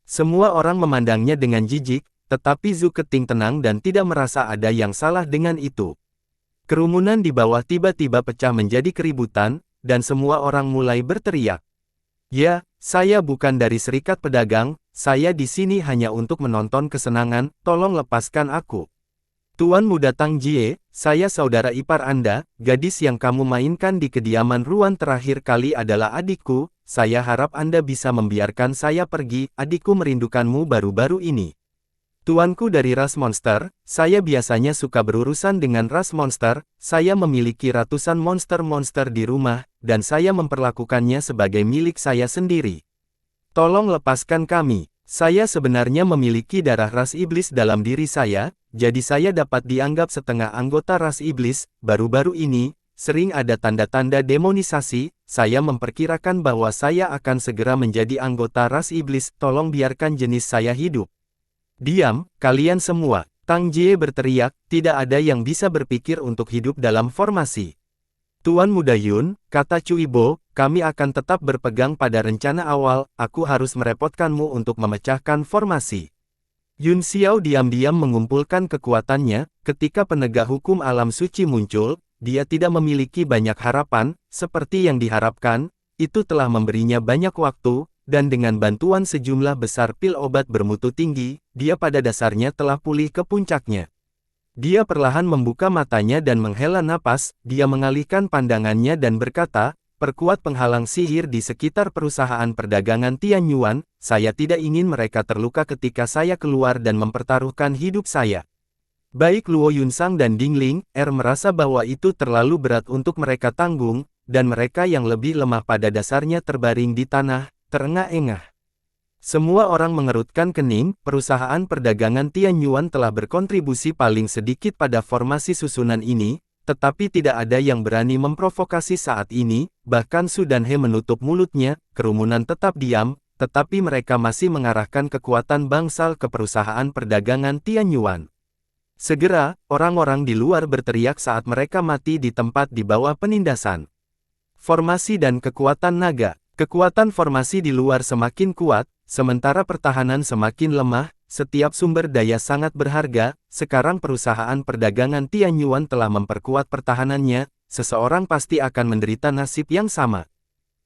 Semua orang memandangnya dengan jijik, tetapi Zhu Keting tenang dan tidak merasa ada yang salah dengan itu. Kerumunan di bawah tiba-tiba pecah menjadi keributan, dan semua orang mulai berteriak. Ya, saya bukan dari serikat pedagang, saya di sini hanya untuk menonton kesenangan, tolong lepaskan aku. Tuan Muda Tang Jie, saya saudara ipar Anda, gadis yang kamu mainkan di kediaman Ruan terakhir kali adalah adikku, saya harap Anda bisa membiarkan saya pergi, adikku merindukanmu baru-baru ini. Tuanku dari ras monster, saya biasanya suka berurusan dengan ras monster, saya memiliki ratusan monster-monster di rumah, dan saya memperlakukannya sebagai milik saya sendiri. Tolong lepaskan kami. Saya sebenarnya memiliki darah ras iblis dalam diri saya, jadi saya dapat dianggap setengah anggota ras iblis. Baru-baru ini, sering ada tanda-tanda demonisasi, saya memperkirakan bahwa saya akan segera menjadi anggota ras iblis, tolong biarkan jenis saya hidup. Diam, kalian semua, Tang Jie berteriak, tidak ada yang bisa berpikir untuk hidup dalam formasi. Tuan Muda Yun, kata Cui Bo, kami akan tetap berpegang pada rencana awal, aku harus merepotkanmu untuk memecahkan formasi. Yun Xiao diam-diam mengumpulkan kekuatannya, ketika penegak hukum alam suci muncul, dia tidak memiliki banyak harapan, seperti yang diharapkan, itu telah memberinya banyak waktu, dan dengan bantuan sejumlah besar pil obat bermutu tinggi, dia pada dasarnya telah pulih ke puncaknya. Dia perlahan membuka matanya dan menghela napas, dia mengalihkan pandangannya dan berkata, perkuat penghalang sihir di sekitar perusahaan perdagangan Tianyuan, saya tidak ingin mereka terluka ketika saya keluar dan mempertaruhkan hidup saya. Baik Luo Yunsang dan Dingling, merasa bahwa itu terlalu berat untuk mereka tanggung, dan mereka yang lebih lemah pada dasarnya terbaring di tanah, terengah-engah. Semua orang mengerutkan kening, perusahaan perdagangan Tianyuan telah berkontribusi paling sedikit pada formasi susunan ini, tetapi tidak ada yang berani memprovokasi saat ini, bahkan Su dan He menutup mulutnya, kerumunan tetap diam, tetapi mereka masih mengarahkan kekuatan bangsal ke perusahaan perdagangan Tianyuan. Segera, orang-orang di luar berteriak saat mereka mati di tempat di bawah penindasan. Formasi dan kekuatan naga. Kekuatan formasi di luar semakin kuat, sementara pertahanan semakin lemah, setiap sumber daya sangat berharga, sekarang perusahaan perdagangan Tianyuan telah memperkuat pertahanannya, seseorang pasti akan menderita nasib yang sama.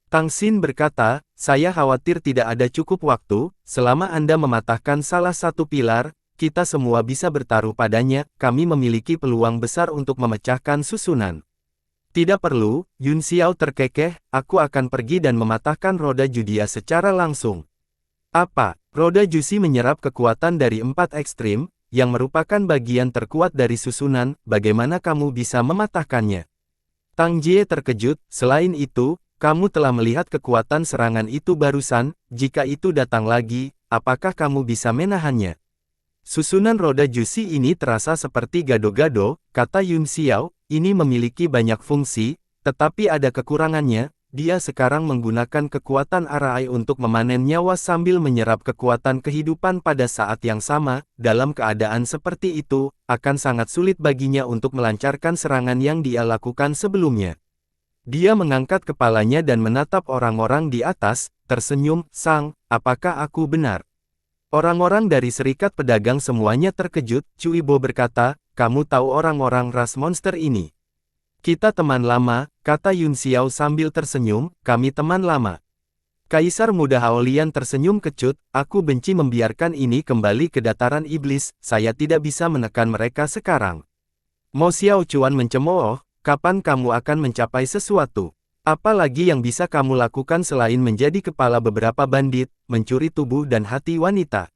Tang Xin berkata, saya khawatir tidak ada cukup waktu, selama Anda mematahkan salah satu pilar, kita semua bisa bertaruh padanya, kami memiliki peluang besar untuk memecahkan susunan. Tidak perlu, Yun Xiao terkekeh, aku akan pergi dan mematahkan roda Judia secara langsung. Apa? Roda Jusi menyerap kekuatan dari 4 ekstrim, yang merupakan bagian terkuat dari susunan, bagaimana kamu bisa mematahkannya? Tang Jie terkejut, selain itu, kamu telah melihat kekuatan serangan itu barusan, jika itu datang lagi, apakah kamu bisa menahannya? Susunan roda Jusi ini terasa seperti gado-gado, kata Yun Xiao, ini memiliki banyak fungsi, tetapi ada kekurangannya, dia sekarang menggunakan kekuatan Arai untuk memanen nyawa sambil menyerap kekuatan kehidupan pada saat yang sama, dalam keadaan seperti itu, akan sangat sulit baginya untuk melancarkan serangan yang dia lakukan sebelumnya. Dia mengangkat kepalanya dan menatap orang-orang di atas, tersenyum, Sang, apakah aku benar? Orang-orang dari serikat pedagang semuanya terkejut, Cui Bo berkata, kamu tahu orang-orang ras monster ini? Kita teman lama, kata Yun Xiao sambil tersenyum, kami teman lama. Kaisar Muda Haolian tersenyum kecut, aku benci membiarkan ini kembali ke dataran iblis, saya tidak bisa menekan mereka sekarang. Mo Xiao Chuan mencemooh, kapan kamu akan mencapai sesuatu? Apa lagi yang bisa kamu lakukan selain menjadi kepala beberapa bandit, mencuri tubuh dan hati wanita?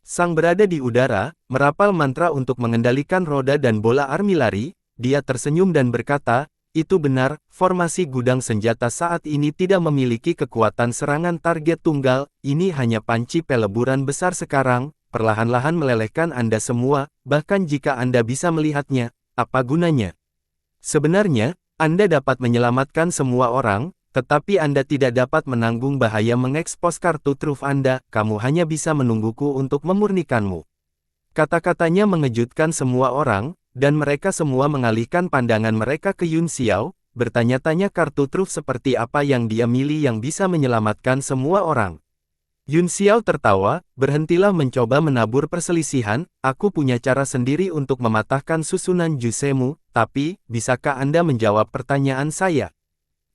Sang berada di udara, merapal mantra untuk mengendalikan roda dan bola armilari, dia tersenyum dan berkata, itu benar, formasi gudang senjata saat ini tidak memiliki kekuatan serangan target tunggal, ini hanya panci peleburan besar sekarang, perlahan-lahan melelehkan Anda semua, bahkan jika Anda bisa melihatnya, apa gunanya? Sebenarnya, Anda dapat menyelamatkan semua orang, tetapi Anda tidak dapat menanggung bahaya mengekspos kartu truf Anda, kamu hanya bisa menungguku untuk memurnikanmu. Kata-katanya mengejutkan semua orang, dan mereka semua mengalihkan pandangan mereka ke Yun Xiao, bertanya-tanya kartu truf seperti apa yang dia milih yang bisa menyelamatkan semua orang. Yun Xiao tertawa, berhentilah mencoba menabur perselisihan, aku punya cara sendiri untuk mematahkan susunan jusemu, tapi, bisakah Anda menjawab pertanyaan saya?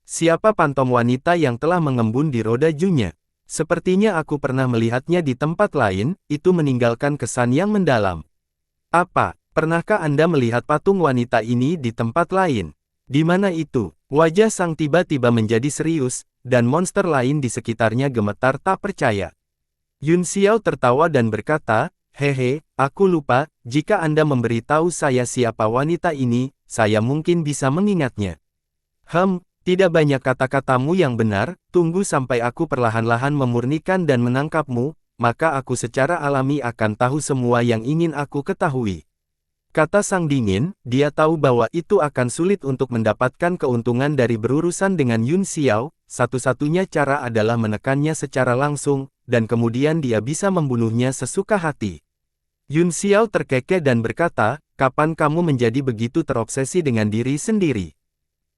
Siapa pantom wanita yang telah mengembun di roda Junya? Sepertinya aku pernah melihatnya di tempat lain, itu meninggalkan kesan yang mendalam. Apa? Pernahkah Anda melihat patung wanita ini di tempat lain? Di mana itu? Wajah Sang tiba-tiba menjadi serius, dan monster lain di sekitarnya gemetar tak percaya. Yun Xiao tertawa dan berkata, "Hehe, aku lupa, jika Anda memberitahu saya siapa wanita ini, saya mungkin bisa mengingatnya." Tidak banyak kata-katamu yang benar, tunggu sampai aku perlahan-lahan memurnikan dan menangkapmu, maka aku secara alami akan tahu semua yang ingin aku ketahui. Kata Sang Dingin, dia tahu bahwa itu akan sulit untuk mendapatkan keuntungan dari berurusan dengan Yun Xiao, satu-satunya cara adalah menekannya secara langsung, dan kemudian dia bisa membunuhnya sesuka hati. Yun Xiao terkekeh dan berkata, "Kapan kamu menjadi begitu terobsesi dengan diri sendiri?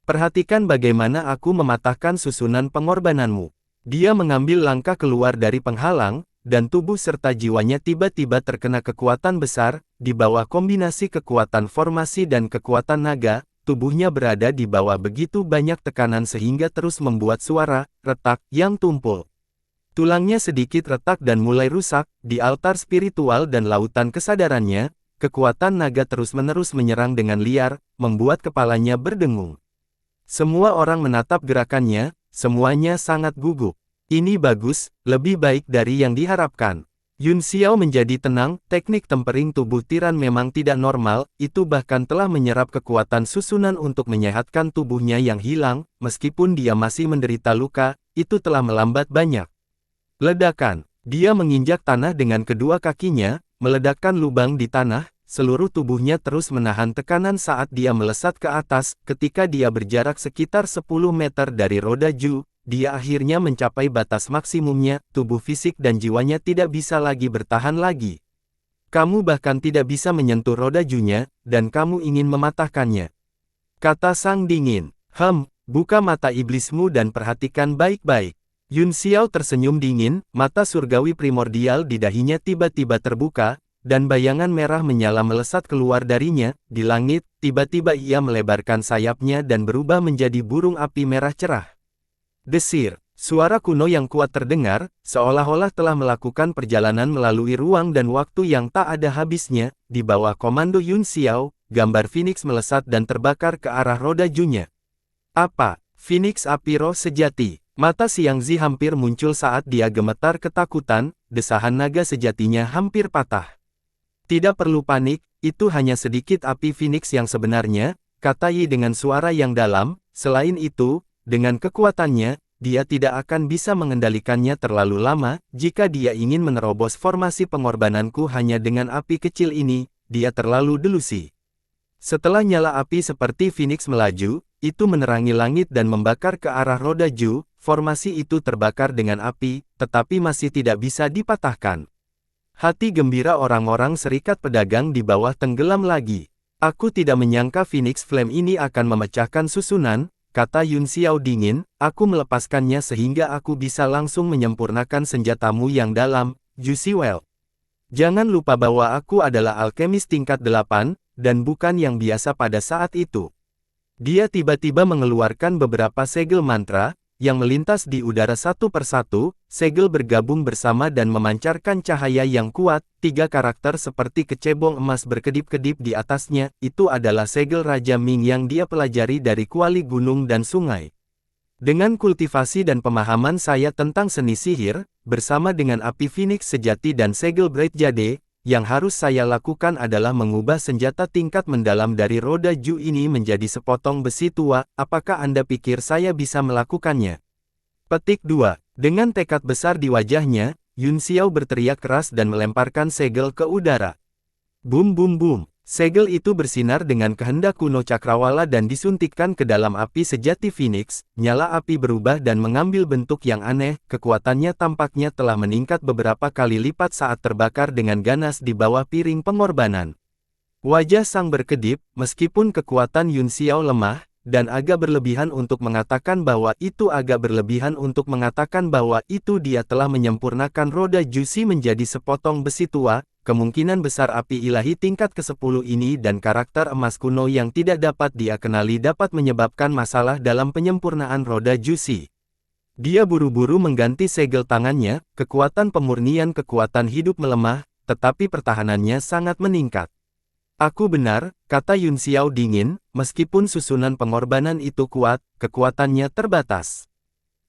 Perhatikan bagaimana aku mematahkan susunan pengorbananmu." Dia mengambil langkah keluar dari penghalang, dan tubuh serta jiwanya tiba-tiba terkena kekuatan besar, di bawah kombinasi kekuatan formasi dan kekuatan naga, tubuhnya berada di bawah begitu banyak tekanan sehingga terus membuat suara, retak, yang tumpul. Tulangnya sedikit retak dan mulai rusak, di altar spiritual dan lautan kesadarannya, kekuatan naga terus-menerus menyerang dengan liar, membuat kepalanya berdengung. Semua orang menatap gerakannya, semuanya sangat gugup. Ini bagus, lebih baik dari yang diharapkan. Yun Xiao menjadi tenang, teknik tempering tubuh tiran memang tidak normal, itu bahkan telah menyerap kekuatan susunan untuk menyehatkan tubuhnya yang hilang, meskipun dia masih menderita luka, itu telah melambat banyak. Ledakan. Dia menginjak tanah dengan kedua kakinya, meledakkan lubang di tanah, seluruh tubuhnya terus menahan tekanan saat dia melesat ke atas, ketika dia berjarak sekitar 10 meter dari roda Ju. Dia akhirnya mencapai batas maksimumnya, tubuh fisik dan jiwanya tidak bisa lagi bertahan lagi. Kamu bahkan tidak bisa menyentuh roda Junya, dan kamu ingin mematahkannya. Kata Sang Dingin. Buka mata iblismu dan perhatikan baik-baik. Yun Xiao tersenyum dingin, mata surgawi primordial di dahinya tiba-tiba terbuka, dan bayangan merah menyala melesat keluar darinya, di langit, tiba-tiba ia melebarkan sayapnya dan berubah menjadi burung api merah cerah. Desir, suara kuno yang kuat terdengar, seolah-olah telah melakukan perjalanan melalui ruang dan waktu yang tak ada habisnya, di bawah komando Yun Xiao, gambar Phoenix melesat dan terbakar ke arah roda Junya. Apa? Phoenix api roh sejati. Mata Xiang Zi hampir muncul saat dia gemetar ketakutan, desahan naga sejatinya hampir patah. Tidak perlu panik, itu hanya sedikit api Phoenix yang sebenarnya, kata Yi dengan suara yang dalam, selain itu, dengan kekuatannya, dia tidak akan bisa mengendalikannya terlalu lama, jika dia ingin menerobos formasi pengorbananku hanya dengan api kecil ini, dia terlalu delusi. Setelah nyala api seperti Phoenix melaju, itu menerangi langit dan membakar ke arah roda Ju, formasi itu terbakar dengan api, tetapi masih tidak bisa dipatahkan. Hati gembira orang-orang serikat pedagang di bawah tenggelam lagi. Aku tidak menyangka Phoenix Flame ini akan memecahkan susunan, kata Yun Xiao dingin, aku melepaskannya sehingga aku bisa langsung menyempurnakan senjatamu yang dalam, Juicy Well. Jangan lupa bahwa aku adalah alkemis tingkat 8, dan bukan yang biasa pada saat itu. Dia tiba-tiba mengeluarkan beberapa segel mantra, yang melintas di udara satu persatu, segel bergabung bersama dan memancarkan cahaya yang kuat, 3 karakter seperti kecebong emas berkedip-kedip di atasnya, itu adalah segel Raja Ming yang dia pelajari dari kuali gunung dan sungai. Dengan kultivasi dan pemahaman saya tentang seni sihir, bersama dengan api Phoenix sejati dan segel Bright Jade, yang harus saya lakukan adalah mengubah senjata tingkat mendalam dari roda Ju ini menjadi sepotong besi tua, apakah Anda pikir saya bisa melakukannya? Petik 2. Dengan tekad besar di wajahnya, Yun Xiao berteriak keras dan melemparkan segel ke udara. Bum bum bum. Segel itu bersinar dengan kehendak kuno cakrawala dan disuntikkan ke dalam api sejati Phoenix, nyala api berubah dan mengambil bentuk yang aneh, kekuatannya tampaknya telah meningkat beberapa kali lipat saat terbakar dengan ganas di bawah piring pengorbanan. Wajah Sang berkedip, meskipun kekuatan Yun Xiao lemah, dan agak berlebihan untuk mengatakan bahwa itu dia telah menyempurnakan roda Juicy menjadi sepotong besi tua, kemungkinan besar api ilahi tingkat ke-10 ini dan karakter emas kuno yang tidak dapat dia kenali dapat menyebabkan masalah dalam penyempurnaan roda Juicy. Dia buru-buru mengganti segel tangannya, kekuatan pemurnian kekuatan hidup melemah, tetapi pertahanannya sangat meningkat. Aku benar, kata Yun Xiao dingin, meskipun susunan pengorbanan itu kuat, kekuatannya terbatas.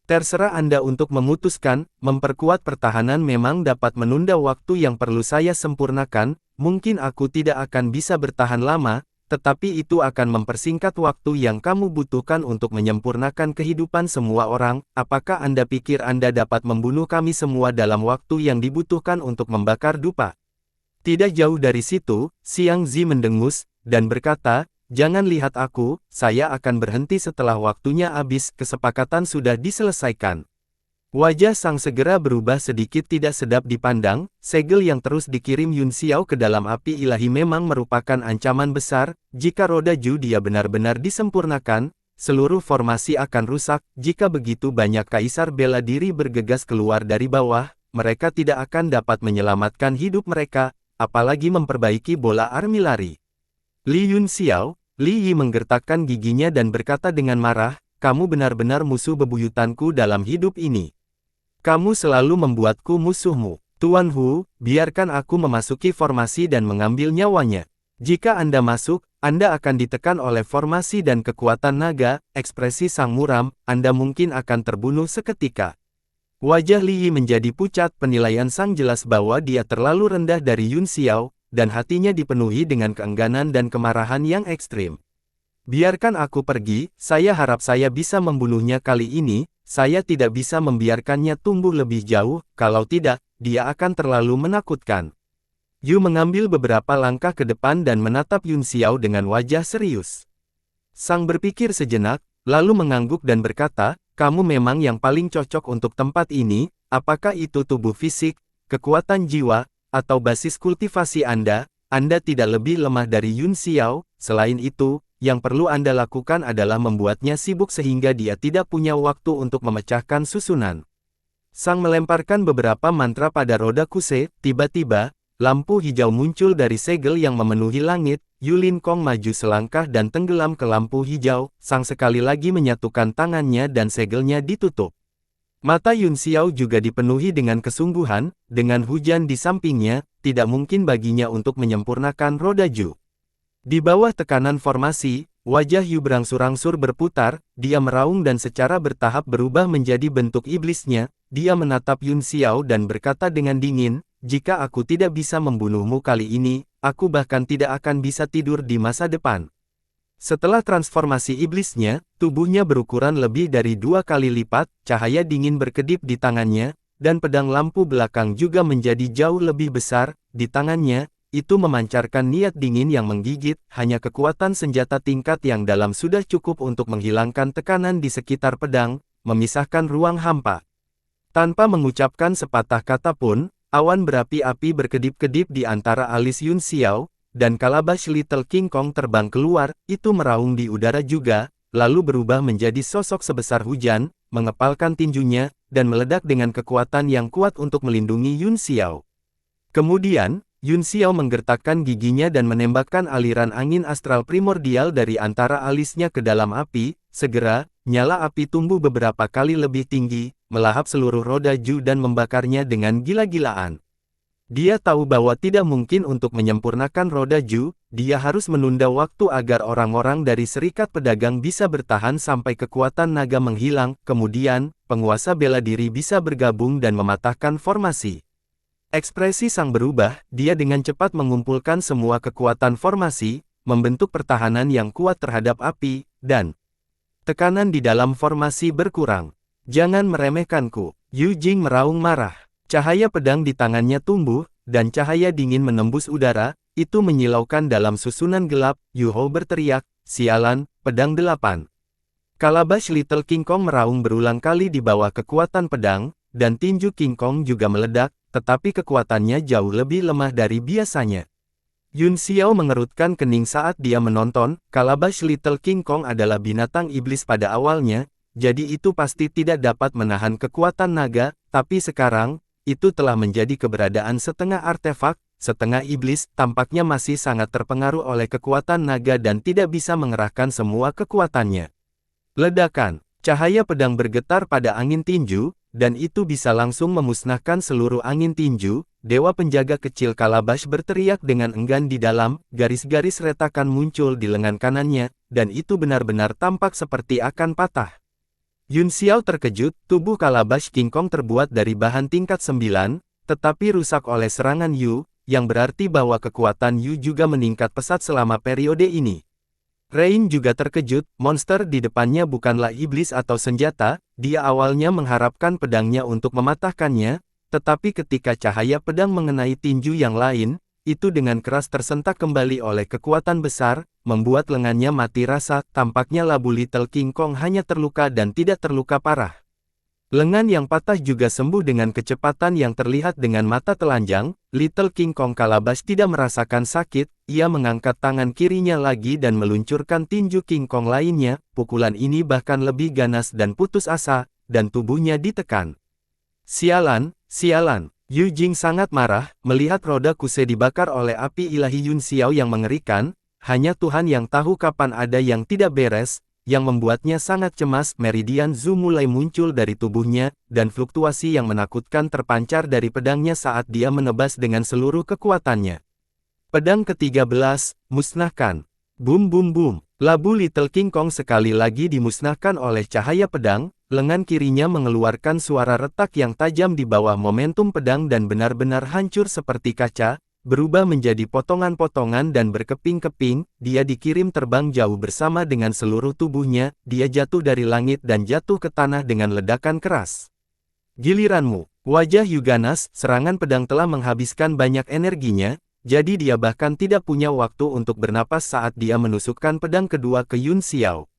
Terserah Anda untuk memutuskan, memperkuat pertahanan memang dapat menunda waktu yang perlu saya sempurnakan, mungkin aku tidak akan bisa bertahan lama, tetapi itu akan mempersingkat waktu yang kamu butuhkan untuk menyempurnakan kehidupan semua orang. Apakah Anda pikir Anda dapat membunuh kami semua dalam waktu yang dibutuhkan untuk membakar dupa? Tidak jauh dari situ, Xiang Zi mendengus, dan berkata, jangan lihat aku, saya akan berhenti setelah waktunya habis, kesepakatan sudah diselesaikan. Wajah Sang segera berubah sedikit tidak sedap dipandang, segel yang terus dikirim Yun Xiao ke dalam api ilahi memang merupakan ancaman besar, jika roda Ju dia benar-benar disempurnakan, seluruh formasi akan rusak, jika begitu banyak kaisar bela diri bergegas keluar dari bawah, mereka tidak akan dapat menyelamatkan hidup mereka, apalagi memperbaiki bola armilari. Li Yun Xiao, Li Yi menggertakkan giginya dan berkata dengan marah, kamu benar-benar musuh bebuyutanku dalam hidup ini. Kamu selalu membuatku musuhmu. Tuan Hu, biarkan aku memasuki formasi dan mengambil nyawanya. Jika Anda masuk, Anda akan ditekan oleh formasi dan kekuatan naga, ekspresi Sang muram, Anda mungkin akan terbunuh seketika. Wajah Li Yi menjadi pucat, penilaian Sang jelas bahwa dia terlalu rendah dari Yun Xiao, dan hatinya dipenuhi dengan keengganan dan kemarahan yang ekstrim. Biarkan aku pergi, saya harap saya bisa membunuhnya kali ini, saya tidak bisa membiarkannya tumbuh lebih jauh, kalau tidak, dia akan terlalu menakutkan. Yu mengambil beberapa langkah ke depan dan menatap Yun Xiao dengan wajah serius. Sang berpikir sejenak, lalu mengangguk dan berkata, kamu memang yang paling cocok untuk tempat ini, apakah itu tubuh fisik, kekuatan jiwa, atau basis kultivasi Anda tidak lebih lemah dari Yun Xiao, selain itu, yang perlu Anda lakukan adalah membuatnya sibuk sehingga dia tidak punya waktu untuk memecahkan susunan. Sang melemparkan beberapa mantra pada roda kuse, tiba-tiba, lampu hijau muncul dari segel yang memenuhi langit, Yulin Kong maju selangkah dan tenggelam ke lampu hijau, Sang sekali lagi menyatukan tangannya dan segelnya ditutup. Mata Yun Xiao juga dipenuhi dengan kesungguhan, dengan hujan di sampingnya, tidak mungkin baginya untuk menyempurnakan roda Ju. Di bawah tekanan formasi, wajah Yu berangsur-angsur berputar, dia meraung dan secara bertahap berubah menjadi bentuk iblisnya, dia menatap Yun Xiao dan berkata dengan dingin, jika aku tidak bisa membunuhmu kali ini, aku bahkan tidak akan bisa tidur di masa depan. Setelah transformasi iblisnya, tubuhnya berukuran lebih dari 2 kali lipat, cahaya dingin berkedip di tangannya, dan pedang lampu belakang juga menjadi jauh lebih besar, di tangannya, itu memancarkan niat dingin yang menggigit, hanya kekuatan senjata tingkat yang dalam sudah cukup untuk menghilangkan tekanan di sekitar pedang, memisahkan ruang hampa. Tanpa mengucapkan sepatah kata pun, awan berapi-api berkedip-kedip di antara alis Yun Xiao, dan kalabash Little King Kong terbang keluar, itu meraung di udara juga, lalu berubah menjadi sosok sebesar hujan, mengepalkan tinjunya, dan meledak dengan kekuatan yang kuat untuk melindungi Yun Xiao. Kemudian, Yun Xiao menggertakkan giginya dan menembakkan aliran angin astral primordial dari antara alisnya ke dalam api, segera, nyala api tumbuh beberapa kali lebih tinggi, melahap seluruh roda Ju dan membakarnya dengan gila-gilaan. Dia tahu bahwa tidak mungkin untuk menyempurnakan roda Ju, dia harus menunda waktu agar orang-orang dari serikat pedagang bisa bertahan sampai kekuatan naga menghilang, kemudian, penguasa bela diri bisa bergabung dan mematahkan formasi. Ekspresi Sang berubah, dia dengan cepat mengumpulkan semua kekuatan formasi, membentuk pertahanan yang kuat terhadap api, dan tekanan di dalam formasi berkurang. Jangan meremehkanku, Yu Jing meraung marah. Cahaya pedang di tangannya tumbuh, dan cahaya dingin menembus udara, itu menyilaukan dalam susunan gelap, Yu Hou berteriak, sialan, pedang 8. Kalabash Little King Kong meraung berulang kali di bawah kekuatan pedang, dan tinju King Kong juga meledak, tetapi kekuatannya jauh lebih lemah dari biasanya. Yun Xiao mengerutkan kening saat dia menonton, Kalabash Little King Kong adalah binatang iblis pada awalnya, jadi itu pasti tidak dapat menahan kekuatan naga, tapi sekarang, itu telah menjadi keberadaan setengah artefak, setengah iblis, tampaknya masih sangat terpengaruh oleh kekuatan naga dan tidak bisa mengerahkan semua kekuatannya. Ledakan, cahaya pedang bergetar pada angin tinju, dan itu bisa langsung memusnahkan seluruh angin tinju. Dewa penjaga kecil Kalabash berteriak dengan enggan di dalam, garis-garis retakan muncul di lengan kanannya, dan itu benar-benar tampak seperti akan patah. Yun Xiao terkejut, tubuh Kalabash King Kong terbuat dari bahan tingkat 9, tetapi rusak oleh serangan Yu, yang berarti bahwa kekuatan Yu juga meningkat pesat selama periode ini. Rain juga terkejut, monster di depannya bukanlah iblis atau senjata, dia awalnya mengharapkan pedangnya untuk mematahkannya, tetapi ketika cahaya pedang mengenai tinju yang lain, itu dengan keras tersentak kembali oleh kekuatan besar, membuat lengannya mati rasa. Tampaknya labu Little King Kong hanya terluka dan tidak terluka parah. Lengan yang patah juga sembuh dengan kecepatan yang terlihat dengan mata telanjang. Little King Kong Kalabash tidak merasakan sakit, ia mengangkat tangan kirinya lagi dan meluncurkan tinju King Kong lainnya. Pukulan ini bahkan lebih ganas dan putus asa, dan tubuhnya ditekan. Sialan, sialan. Yu Jing sangat marah, melihat roda Kuse dibakar oleh api ilahi Yun Xiao yang mengerikan. Hanya Tuhan yang tahu kapan ada yang tidak beres, yang membuatnya sangat cemas. Meridian Zu mulai muncul dari tubuhnya, dan fluktuasi yang menakutkan terpancar dari pedangnya saat dia menebas dengan seluruh kekuatannya. Pedang ke-13, musnahkan. Boom boom boom. Labu Little King Kong sekali lagi dimusnahkan oleh cahaya pedang, lengan kirinya mengeluarkan suara retak yang tajam di bawah momentum pedang dan benar-benar hancur seperti kaca, berubah menjadi potongan-potongan dan berkeping-keping. Dia dikirim terbang jauh bersama dengan seluruh tubuhnya, dia jatuh dari langit dan jatuh ke tanah dengan ledakan keras. Giliranmu, wajah Yu ganas, serangan pedang telah menghabiskan banyak energinya, jadi dia bahkan tidak punya waktu untuk bernapas saat dia menusukkan pedang kedua ke Yun Xiao.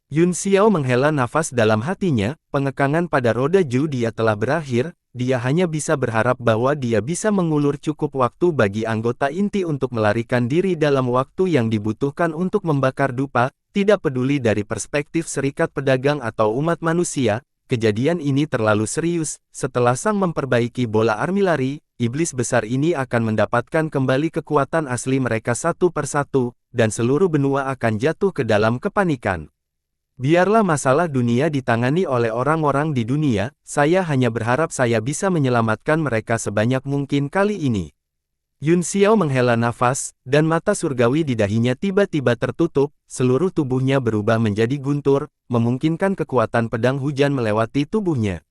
Yun Xiao menghela nafas dalam hatinya, pengekangan pada roda Ju dia telah berakhir, dia hanya bisa berharap bahwa dia bisa mengulur cukup waktu bagi anggota inti untuk melarikan diri dalam waktu yang dibutuhkan untuk membakar dupa, tidak peduli dari perspektif serikat pedagang atau umat manusia. Kejadian ini terlalu serius. Setelah sang memperbaiki bola armilari, iblis besar ini akan mendapatkan kembali kekuatan asli mereka satu persatu, dan seluruh benua akan jatuh ke dalam kepanikan. Biarlah masalah dunia ditangani oleh orang-orang di dunia, saya hanya berharap saya bisa menyelamatkan mereka sebanyak mungkin kali ini. Yun Xiao menghela nafas, dan mata surgawi di dahinya tiba-tiba tertutup, seluruh tubuhnya berubah menjadi guntur, memungkinkan kekuatan pedang hujan melewati tubuhnya.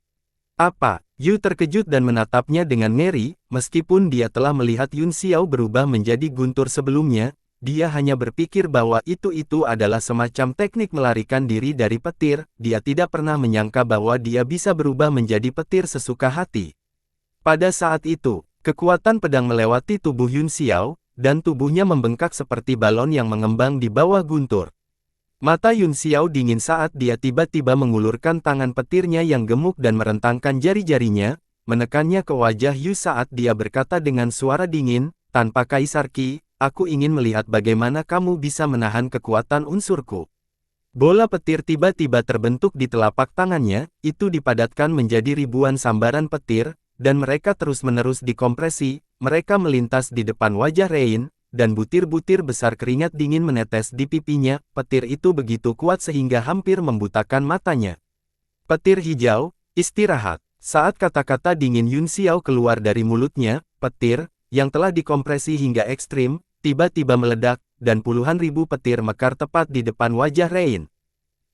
Apa? Yu terkejut dan menatapnya dengan ngeri, meskipun dia telah melihat Yun Xiao berubah menjadi guntur sebelumnya, dia hanya berpikir bahwa itu adalah semacam teknik melarikan diri dari petir, dia tidak pernah menyangka bahwa dia bisa berubah menjadi petir sesuka hati. Pada saat itu, kekuatan pedang melewati tubuh Yun Xiao, dan tubuhnya membengkak seperti balon yang mengembang di bawah guntur. Mata Yun Xiao dingin saat dia tiba-tiba mengulurkan tangan petirnya yang gemuk dan merentangkan jari-jarinya, menekannya ke wajah Yu saat dia berkata dengan suara dingin, tanpa Kaisar Qi, aku ingin melihat bagaimana kamu bisa menahan kekuatan unsurku. Bola petir tiba-tiba terbentuk di telapak tangannya, itu dipadatkan menjadi ribuan sambaran petir, dan mereka terus-menerus dikompresi, mereka melintas di depan wajah Rain, dan butir-butir besar keringat dingin menetes di pipinya. Petir itu begitu kuat sehingga hampir membutakan matanya. Petir hijau, istirahat. Saat kata-kata dingin Yun Xiao keluar dari mulutnya, petir, yang telah dikompresi hingga ekstrim, tiba-tiba meledak, dan puluhan ribu petir mekar tepat di depan wajah Rain.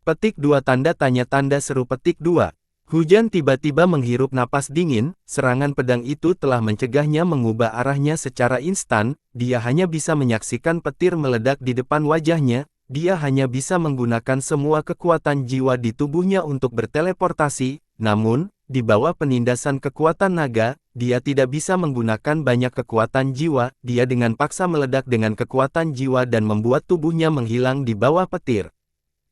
Petik 2 tanda tanya tanda seru petik 2. Hujan tiba-tiba menghirup napas dingin, serangan pedang itu telah mencegahnya mengubah arahnya secara instan, dia hanya bisa menyaksikan petir meledak di depan wajahnya, dia hanya bisa menggunakan semua kekuatan jiwa di tubuhnya untuk berteleportasi, namun, di bawah penindasan kekuatan naga, dia tidak bisa menggunakan banyak kekuatan jiwa, dia dengan paksa meledak dengan kekuatan jiwa dan membuat tubuhnya menghilang di bawah petir.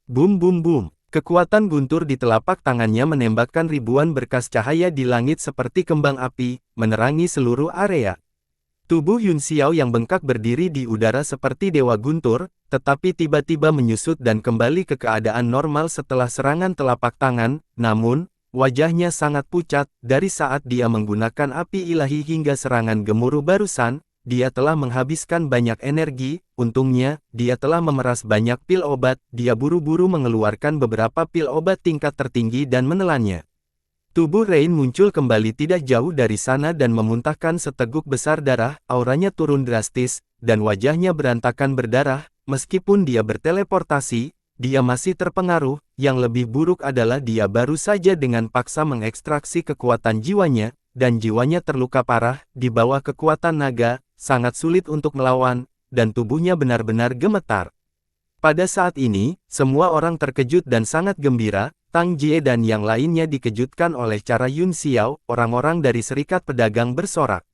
Boom boom boom. Kekuatan guntur di telapak tangannya menembakkan ribuan berkas cahaya di langit seperti kembang api, menerangi seluruh area. Tubuh Yun Xiao yang bengkak berdiri di udara seperti dewa guntur, tetapi tiba-tiba menyusut dan kembali ke keadaan normal setelah serangan telapak tangan, namun, wajahnya sangat pucat, dari saat dia menggunakan api ilahi hingga serangan gemuruh barusan, dia telah menghabiskan banyak energi, untungnya, dia telah memeras banyak pil obat, dia buru-buru mengeluarkan beberapa pil obat tingkat tertinggi dan menelannya. Tubuh Rain muncul kembali tidak jauh dari sana dan memuntahkan seteguk besar darah, auranya turun drastis, dan wajahnya berantakan berdarah. Meskipun dia berteleportasi, dia masih terpengaruh. Yang lebih buruk adalah dia baru saja dengan paksa mengekstraksi kekuatan jiwanya, dan jiwanya terluka parah. Di bawah kekuatan naga, sangat sulit untuk melawan, dan tubuhnya benar-benar gemetar. Pada saat ini, semua orang terkejut dan sangat gembira. Tang Jie dan yang lainnya dikejutkan oleh cara Yun Xiao. Orang-orang dari Serikat Pedagang bersorak.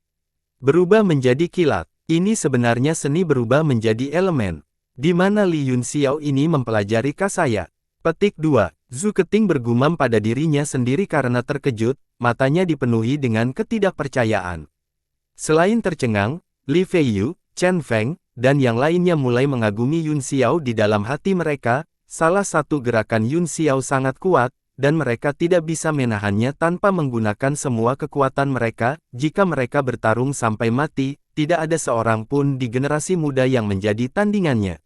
Berubah menjadi kilat. Ini sebenarnya seni berubah menjadi elemen. Di mana Li Yun Xiao ini mempelajari kasaya. Petik 2. Zhu Keting bergumam pada dirinya sendiri karena terkejut, matanya dipenuhi dengan ketidakpercayaan. Selain tercengang, Li Feiyu, Chen Feng, dan yang lainnya mulai mengagumi Yun Xiao di dalam hati mereka. Salah satu gerakan Yun Xiao sangat kuat, dan mereka tidak bisa menahannya tanpa menggunakan semua kekuatan mereka. Jika mereka bertarung sampai mati, tidak ada seorang pun di generasi muda yang menjadi tandingannya.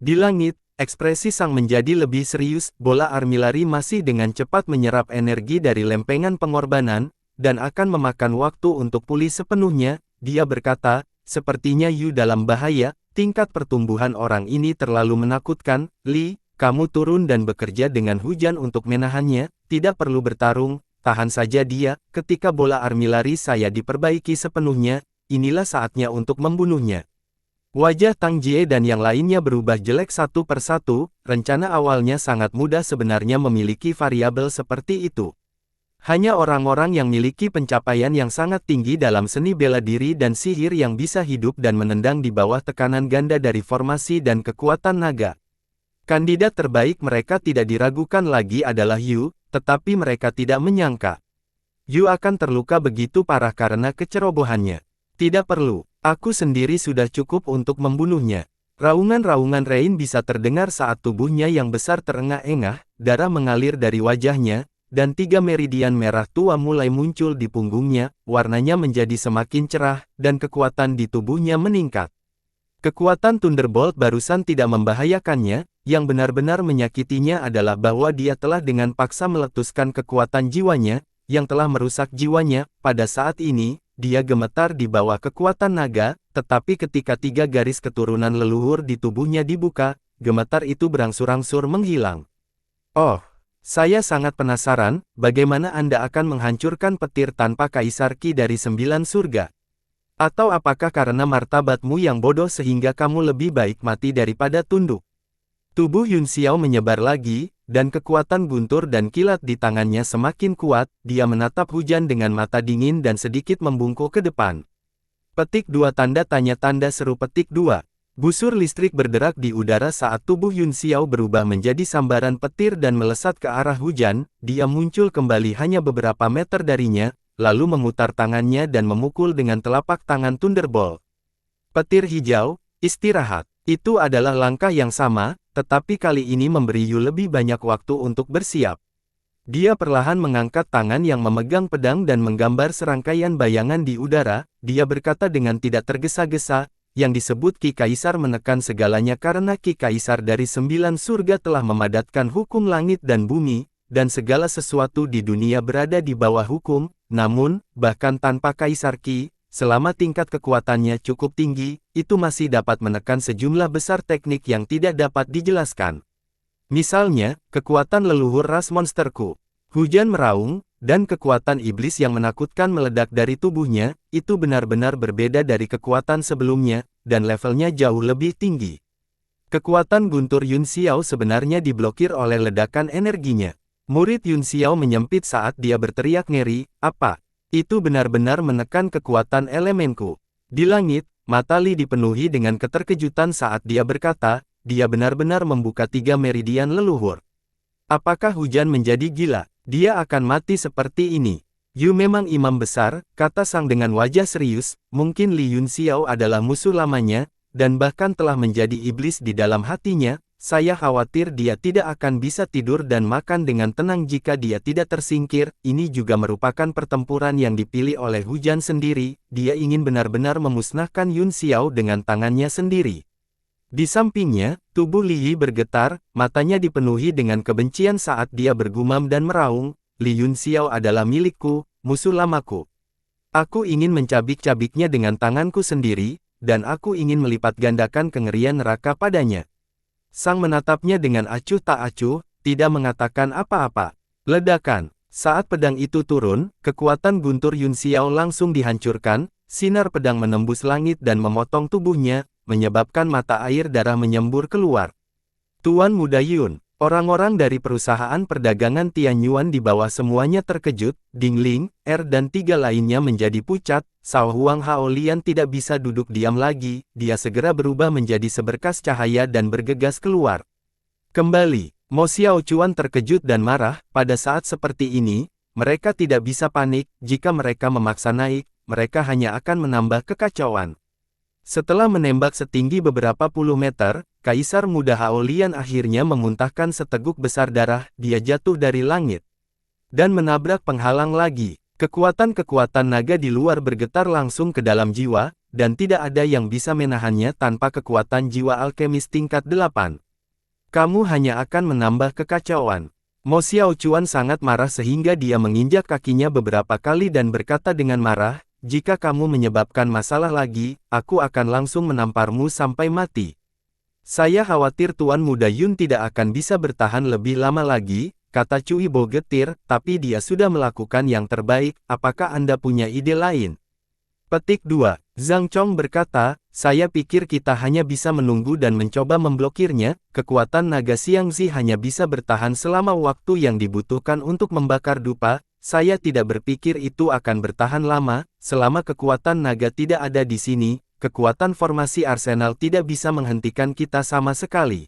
Di langit, ekspresi sang menjadi lebih serius. Bola armilari masih dengan cepat menyerap energi dari lempengan pengorbanan, dan akan memakan waktu untuk pulih sepenuhnya. Dia berkata, sepertinya Yu dalam bahaya, tingkat pertumbuhan orang ini terlalu menakutkan. Li, kamu turun dan bekerja dengan hujan untuk menahannya, tidak perlu bertarung, tahan saja dia. Ketika bola armilari saya diperbaiki sepenuhnya, inilah saatnya untuk membunuhnya. Wajah Tang Jie dan yang lainnya berubah jelek satu persatu. Rencana awalnya sangat mudah sebenarnya memiliki variabel seperti itu. Hanya orang-orang yang memiliki pencapaian yang sangat tinggi dalam seni bela diri dan sihir yang bisa hidup dan menendang di bawah tekanan ganda dari formasi dan kekuatan naga. Kandidat terbaik mereka tidak diragukan lagi adalah Yu, tetapi mereka tidak menyangka Yu akan terluka begitu parah karena kecerobohannya. Tidak perlu, aku sendiri sudah cukup untuk membunuhnya. Raungan-raungan Rain bisa terdengar saat tubuhnya yang besar terengah-engah, darah mengalir dari wajahnya, dan 3 meridian merah tua mulai muncul di punggungnya, warnanya menjadi semakin cerah, dan kekuatan di tubuhnya meningkat. Kekuatan Thunderbolt barusan tidak membahayakannya, yang benar-benar menyakitinya adalah bahwa dia telah dengan paksa meletuskan kekuatan jiwanya, yang telah merusak jiwanya. Pada saat ini, dia gemetar di bawah kekuatan naga, tetapi ketika 3 garis keturunan leluhur di tubuhnya dibuka, gemetar itu berangsur-angsur menghilang. Oh! Saya sangat penasaran, bagaimana Anda akan menghancurkan petir tanpa Kaisar Qi dari 9 surga? Atau apakah karena martabatmu yang bodoh sehingga kamu lebih baik mati daripada tunduk? Tubuh Yun Xiao menyebar lagi, dan kekuatan guntur dan kilat di tangannya semakin kuat. Dia menatap hujan dengan mata dingin dan sedikit membungkuk ke depan. Petik 2 tanda tanya tanda seru petik 2. Busur listrik berderak di udara saat tubuh Yun Xiao berubah menjadi sambaran petir dan melesat ke arah hujan. Dia muncul kembali hanya beberapa meter darinya, lalu memutar tangannya dan memukul dengan telapak tangan Thunderbolt. Petir hijau, istirahat. Itu adalah langkah yang sama, tetapi kali ini memberi Yu lebih banyak waktu untuk bersiap. Dia perlahan mengangkat tangan yang memegang pedang dan menggambar serangkaian bayangan di udara. Dia berkata dengan tidak tergesa-gesa, yang disebut Qi Kaisar menekan segalanya karena Qi Kaisar dari 9 surga telah memadatkan hukum langit dan bumi, dan segala sesuatu di dunia berada di bawah hukum. Namun, bahkan tanpa Kaisar Qi, selama tingkat kekuatannya cukup tinggi, itu masih dapat menekan sejumlah besar teknik yang tidak dapat dijelaskan. Misalnya, kekuatan leluhur ras monsterku, hujan meraung, dan kekuatan iblis yang menakutkan meledak dari tubuhnya, itu benar-benar berbeda dari kekuatan sebelumnya, dan levelnya jauh lebih tinggi. Kekuatan guntur Yun Xiao sebenarnya diblokir oleh ledakan energinya. Murid Yun Xiao menyempit saat dia berteriak ngeri, apa? Itu benar-benar menekan kekuatan elemenku. Di langit, mata Li dipenuhi dengan keterkejutan saat dia berkata, dia benar-benar membuka 3 meridian leluhur. Apakah hujan menjadi gila? Dia akan mati seperti ini. Yu memang imam besar, kata sang dengan wajah serius. Mungkin Li Yun Xiao adalah musuh lamanya, dan bahkan telah menjadi iblis di dalam hatinya. Saya khawatir dia tidak akan bisa tidur dan makan dengan tenang jika dia tidak tersingkir. Ini juga merupakan pertempuran yang dipilih oleh hujan sendiri. Dia ingin benar-benar memusnahkan Yun Xiao dengan tangannya sendiri. Di sampingnya, tubuh Li Yi bergetar, matanya dipenuhi dengan kebencian saat dia bergumam dan meraung, Li Yunxiao adalah milikku, musuh lamaku. Aku ingin mencabik-cabiknya dengan tanganku sendiri, dan aku ingin melipat gandakan kengerian neraka padanya. Sang menatapnya dengan acuh tak acuh, tidak mengatakan apa-apa. Ledakan. Saat pedang itu turun, kekuatan guntur Yunxiao langsung dihancurkan, sinar pedang menembus langit dan memotong tubuhnya, menyebabkan mata air darah menyembur keluar. Tuan Muda Yun, orang-orang dari perusahaan perdagangan Tianyuan di bawah semuanya terkejut, Ding Ling, dan 3 lainnya menjadi pucat, Sao Huang Haolian tidak bisa duduk diam lagi, dia segera berubah menjadi seberkas cahaya dan bergegas keluar. Kembali, Mo Xiaochuan terkejut dan marah, pada saat seperti ini, mereka tidak bisa panik, jika mereka memaksa naik, mereka hanya akan menambah kekacauan. Setelah menembak setinggi beberapa puluh meter, Kaisar Muda Haolian akhirnya memuntahkan seteguk besar darah, dia jatuh dari langit. Dan menabrak penghalang lagi. Kekuatan-kekuatan naga di luar bergetar langsung ke dalam jiwa, dan tidak ada yang bisa menahannya tanpa kekuatan jiwa alkemis tingkat 8. Kamu hanya akan menambah kekacauan. Mo Xiaochuan sangat marah sehingga dia menginjak kakinya beberapa kali dan berkata dengan marah, jika kamu menyebabkan masalah lagi, aku akan langsung menamparmu sampai mati. Saya khawatir Tuan Muda Yun tidak akan bisa bertahan lebih lama lagi, kata Cui Bo getir, tapi dia sudah melakukan yang terbaik, apakah Anda punya ide lain? Petik 2. Zhang Chong berkata, saya pikir kita hanya bisa menunggu dan mencoba memblokirnya, kekuatan naga Xiangzi hanya bisa bertahan selama waktu yang dibutuhkan untuk membakar dupa, saya tidak berpikir itu akan bertahan lama, selama kekuatan naga tidak ada di sini, kekuatan formasi Arsenal tidak bisa menghentikan kita sama sekali.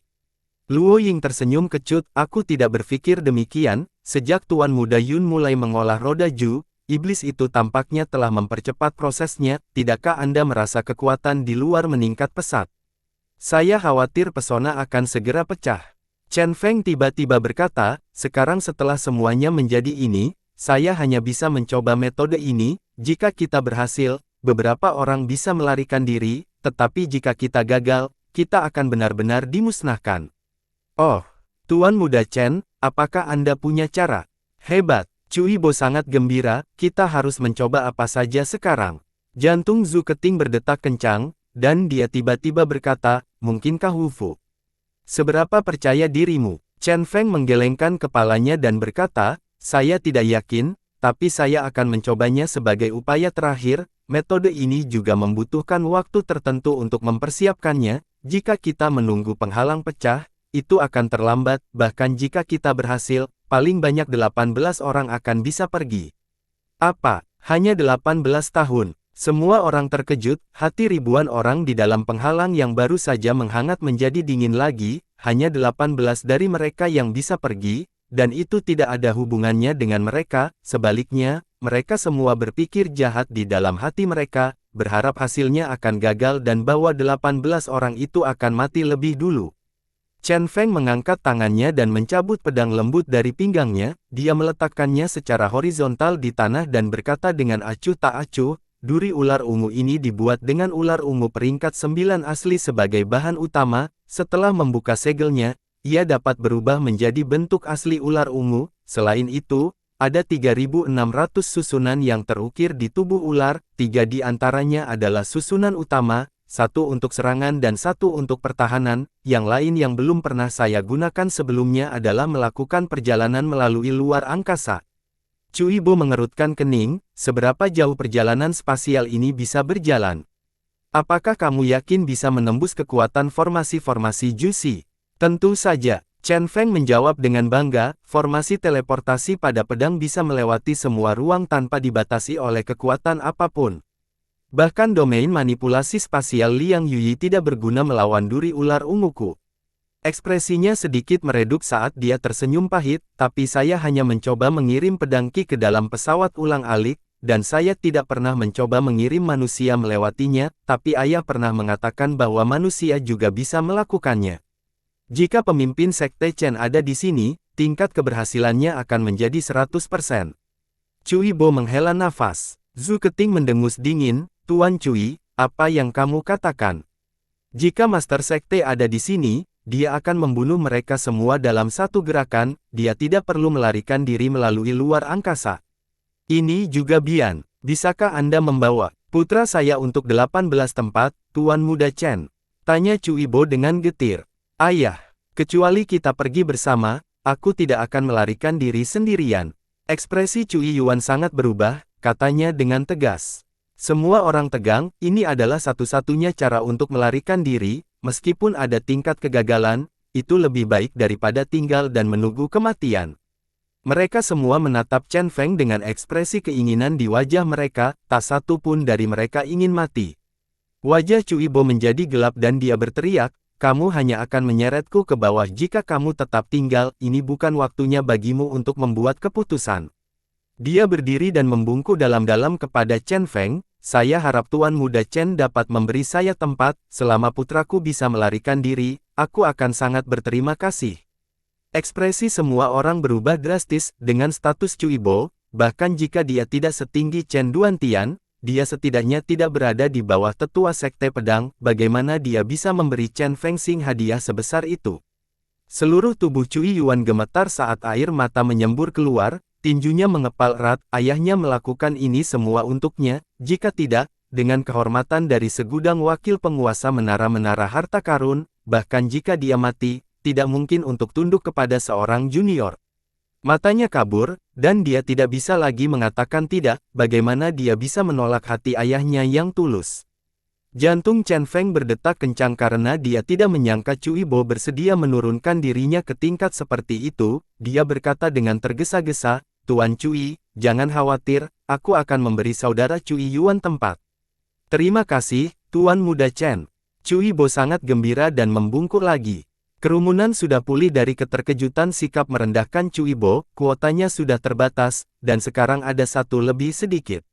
Luo Ying tersenyum kecut, aku tidak berpikir demikian, sejak Tuan Muda Yun mulai mengolah roda Ju, iblis itu tampaknya telah mempercepat prosesnya, tidakkah Anda merasa kekuatan di luar meningkat pesat? Saya khawatir pesona akan segera pecah. Chen Feng tiba-tiba berkata, sekarang setelah semuanya menjadi ini, saya hanya bisa mencoba metode ini, jika kita berhasil, beberapa orang bisa melarikan diri, tetapi jika kita gagal, kita akan benar-benar dimusnahkan. Oh, Tuan Muda Chen, apakah Anda punya cara? Hebat, Cui Bo sangat gembira, kita harus mencoba apa saja sekarang. Jantung Zhu Keting berdetak kencang, dan dia tiba-tiba berkata, mungkinkah Wu Fu? Seberapa percaya dirimu? Chen Feng menggelengkan kepalanya dan berkata, saya tidak yakin, tapi saya akan mencobanya sebagai upaya terakhir, metode ini juga membutuhkan waktu tertentu untuk mempersiapkannya, jika kita menunggu penghalang pecah, itu akan terlambat, bahkan jika kita berhasil, paling banyak 18 orang akan bisa pergi. Apa? Hanya 18 tahun? Semua orang terkejut, hati ribuan orang di dalam penghalang yang baru saja menghangat menjadi dingin lagi, hanya 18 dari mereka yang bisa pergi, dan itu tidak ada hubungannya dengan mereka, sebaliknya, mereka semua berpikir jahat di dalam hati mereka, berharap hasilnya akan gagal dan bahwa 18 orang itu akan mati lebih dulu. Chen Feng mengangkat tangannya dan mencabut pedang lembut dari pinggangnya, dia meletakkannya secara horizontal di tanah dan berkata dengan acuh tak acuh, duri ular ungu ini dibuat dengan ular ungu peringkat 9 asli sebagai bahan utama, setelah membuka segelnya, ia dapat berubah menjadi bentuk asli ular ungu, selain itu, ada 3.600 susunan yang terukir di tubuh ular, 3 di antaranya adalah susunan utama, 1 untuk serangan dan 1 untuk pertahanan, yang lain yang belum pernah saya gunakan sebelumnya adalah melakukan perjalanan melalui luar angkasa. Cui Bo mengerutkan kening, seberapa jauh perjalanan spasial ini bisa berjalan? Apakah kamu yakin bisa menembus kekuatan formasi-formasi Jusi? Tentu saja, Chen Feng menjawab dengan bangga, formasi teleportasi pada pedang bisa melewati semua ruang tanpa dibatasi oleh kekuatan apapun. Bahkan domain manipulasi spasial Liang Yuyi tidak berguna melawan duri ular unguku. Ekspresinya sedikit meredup saat dia tersenyum pahit, tapi saya hanya mencoba mengirim pedang Qi ke dalam pesawat ulang-alik, dan saya tidak pernah mencoba mengirim manusia melewatinya, tapi ayah pernah mengatakan bahwa manusia juga bisa melakukannya. Jika pemimpin Sekte Chen ada di sini, tingkat keberhasilannya akan menjadi 100%. Cui Bo menghela nafas. Zhu Keting mendengus dingin, Tuan Cui, apa yang kamu katakan? Jika Master Sekte ada di sini, dia akan membunuh mereka semua dalam satu gerakan, dia tidak perlu melarikan diri melalui luar angkasa. Ini juga Bian. Bisakah Anda membawa putra saya untuk 18 tempat, Tuan Muda Chen? Tanya Cui Bo dengan getir. Ayah, kecuali kita pergi bersama, aku tidak akan melarikan diri sendirian. Ekspresi Cui Yuan sangat berubah, katanya dengan tegas. Semua orang tegang, ini adalah satu-satunya cara untuk melarikan diri, meskipun ada tingkat kegagalan, itu lebih baik daripada tinggal dan menunggu kematian. Mereka semua menatap Chen Feng dengan ekspresi keinginan di wajah mereka, tak satu pun dari mereka ingin mati. Wajah Cui Bo menjadi gelap dan dia berteriak, kamu hanya akan menyeretku ke bawah jika kamu tetap tinggal, ini bukan waktunya bagimu untuk membuat keputusan. Dia berdiri dan membungkuk dalam-dalam kepada Chen Feng, saya harap Tuan Muda Chen dapat memberi saya tempat, selama putraku bisa melarikan diri, aku akan sangat berterima kasih. Ekspresi semua orang berubah drastis dengan status Cui Bo, bahkan jika dia tidak setinggi Chen Duantian, dia setidaknya tidak berada di bawah tetua sekte pedang, bagaimana dia bisa memberi Chen Fengxing hadiah sebesar itu. Seluruh tubuh Cui Yuan gemetar saat air mata menyembur keluar, tinjunya mengepal erat, ayahnya melakukan ini semua untuknya, jika tidak, dengan kehormatan dari segudang wakil penguasa menara-menara harta karun, bahkan jika dia mati, tidak mungkin untuk tunduk kepada seorang junior. Matanya kabur, dan dia tidak bisa lagi mengatakan tidak, bagaimana dia bisa menolak hati ayahnya yang tulus. Jantung Chen Feng berdetak kencang karena dia tidak menyangka Cui Bo bersedia menurunkan dirinya ke tingkat seperti itu, dia berkata dengan tergesa-gesa, Tuan Cui, jangan khawatir, aku akan memberi saudara Cui Yuan tempat. Terima kasih, Tuan Muda Chen. Cui Bo sangat gembira dan membungkuk lagi. Kerumunan sudah pulih dari keterkejutan sikap merendahkan Cui Bo, kuotanya sudah terbatas, dan sekarang ada satu lebih sedikit.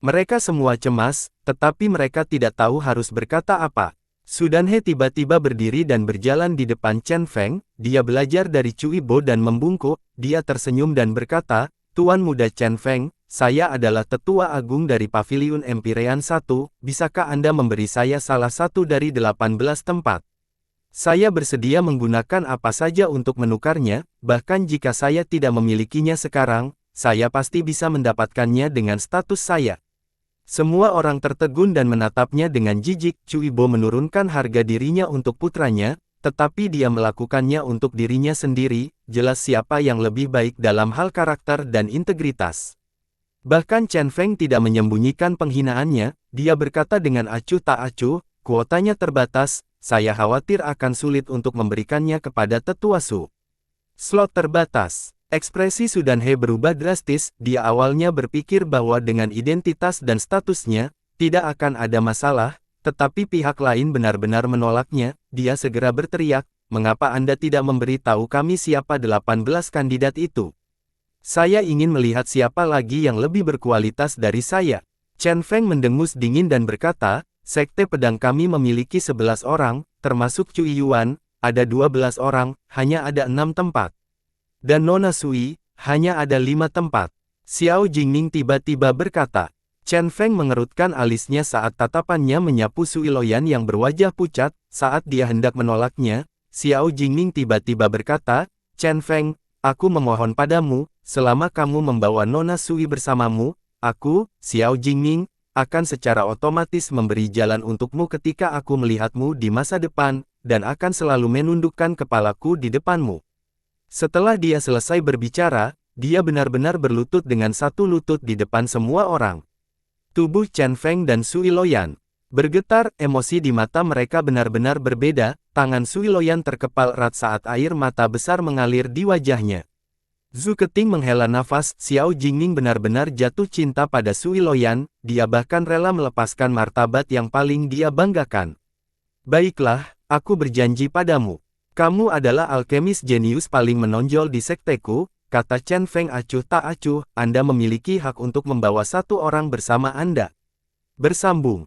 Mereka semua cemas, tetapi mereka tidak tahu harus berkata apa. Sudan He tiba-tiba berdiri dan berjalan di depan Chen Feng, dia belajar dari Cui Bo dan membungkuk, dia tersenyum dan berkata, Tuan Muda Chen Feng, saya adalah tetua agung dari Paviliun Empyrean 1, bisakah Anda memberi saya salah satu dari 18 tempat? Saya bersedia menggunakan apa saja untuk menukarnya, bahkan jika saya tidak memilikinya sekarang, saya pasti bisa mendapatkannya dengan status saya. Semua orang tertegun dan menatapnya dengan jijik. Cui Bo menurunkan harga dirinya untuk putranya, tetapi dia melakukannya untuk dirinya sendiri, jelas siapa yang lebih baik dalam hal karakter dan integritas. Bahkan Chen Feng tidak menyembunyikan penghinaannya, dia berkata dengan acuh tak acuh, kuotanya terbatas, saya khawatir akan sulit untuk memberikannya kepada tetua Su. Slot terbatas. Ekspresi Sudan He berubah drastis, dia awalnya berpikir bahwa dengan identitas dan statusnya, tidak akan ada masalah, tetapi pihak lain benar-benar menolaknya, dia segera berteriak, mengapa Anda tidak memberitahu kami siapa 18 kandidat itu? Saya ingin melihat siapa lagi yang lebih berkualitas dari saya. Chen Feng mendengus dingin dan berkata, sekte pedang kami memiliki 11 orang, termasuk Cui Yuan, ada 12 orang, hanya ada 6 tempat. Dan Nona Sui, hanya ada 5 tempat. Xiao Jingning tiba-tiba berkata. Chen Feng mengerutkan alisnya saat tatapannya menyapu Sui Loyan yang berwajah pucat, saat dia hendak menolaknya, Xiao Jingning tiba-tiba berkata, Chen Feng, aku memohon padamu, selama kamu membawa Nona Sui bersamamu, aku, Xiao Jingning, akan secara otomatis memberi jalan untukmu ketika aku melihatmu di masa depan, dan akan selalu menundukkan kepalaku di depanmu. Setelah dia selesai berbicara, dia benar-benar berlutut dengan satu lutut di depan semua orang. Tubuh Chen Feng dan Sui Loyan bergetar, emosi di mata mereka benar-benar berbeda, tangan Sui Loyan terkepal erat saat air mata besar mengalir di wajahnya. Zhu Keting menghela nafas, Xiao Jingning benar-benar jatuh cinta pada Sui Loyan, dia bahkan rela melepaskan martabat yang paling dia banggakan. Baiklah, aku berjanji padamu. Kamu adalah alkemis jenius paling menonjol di sekteku, kata Chen Feng acuh tak acuh, Anda memiliki hak untuk membawa satu orang bersama Anda. Bersambung.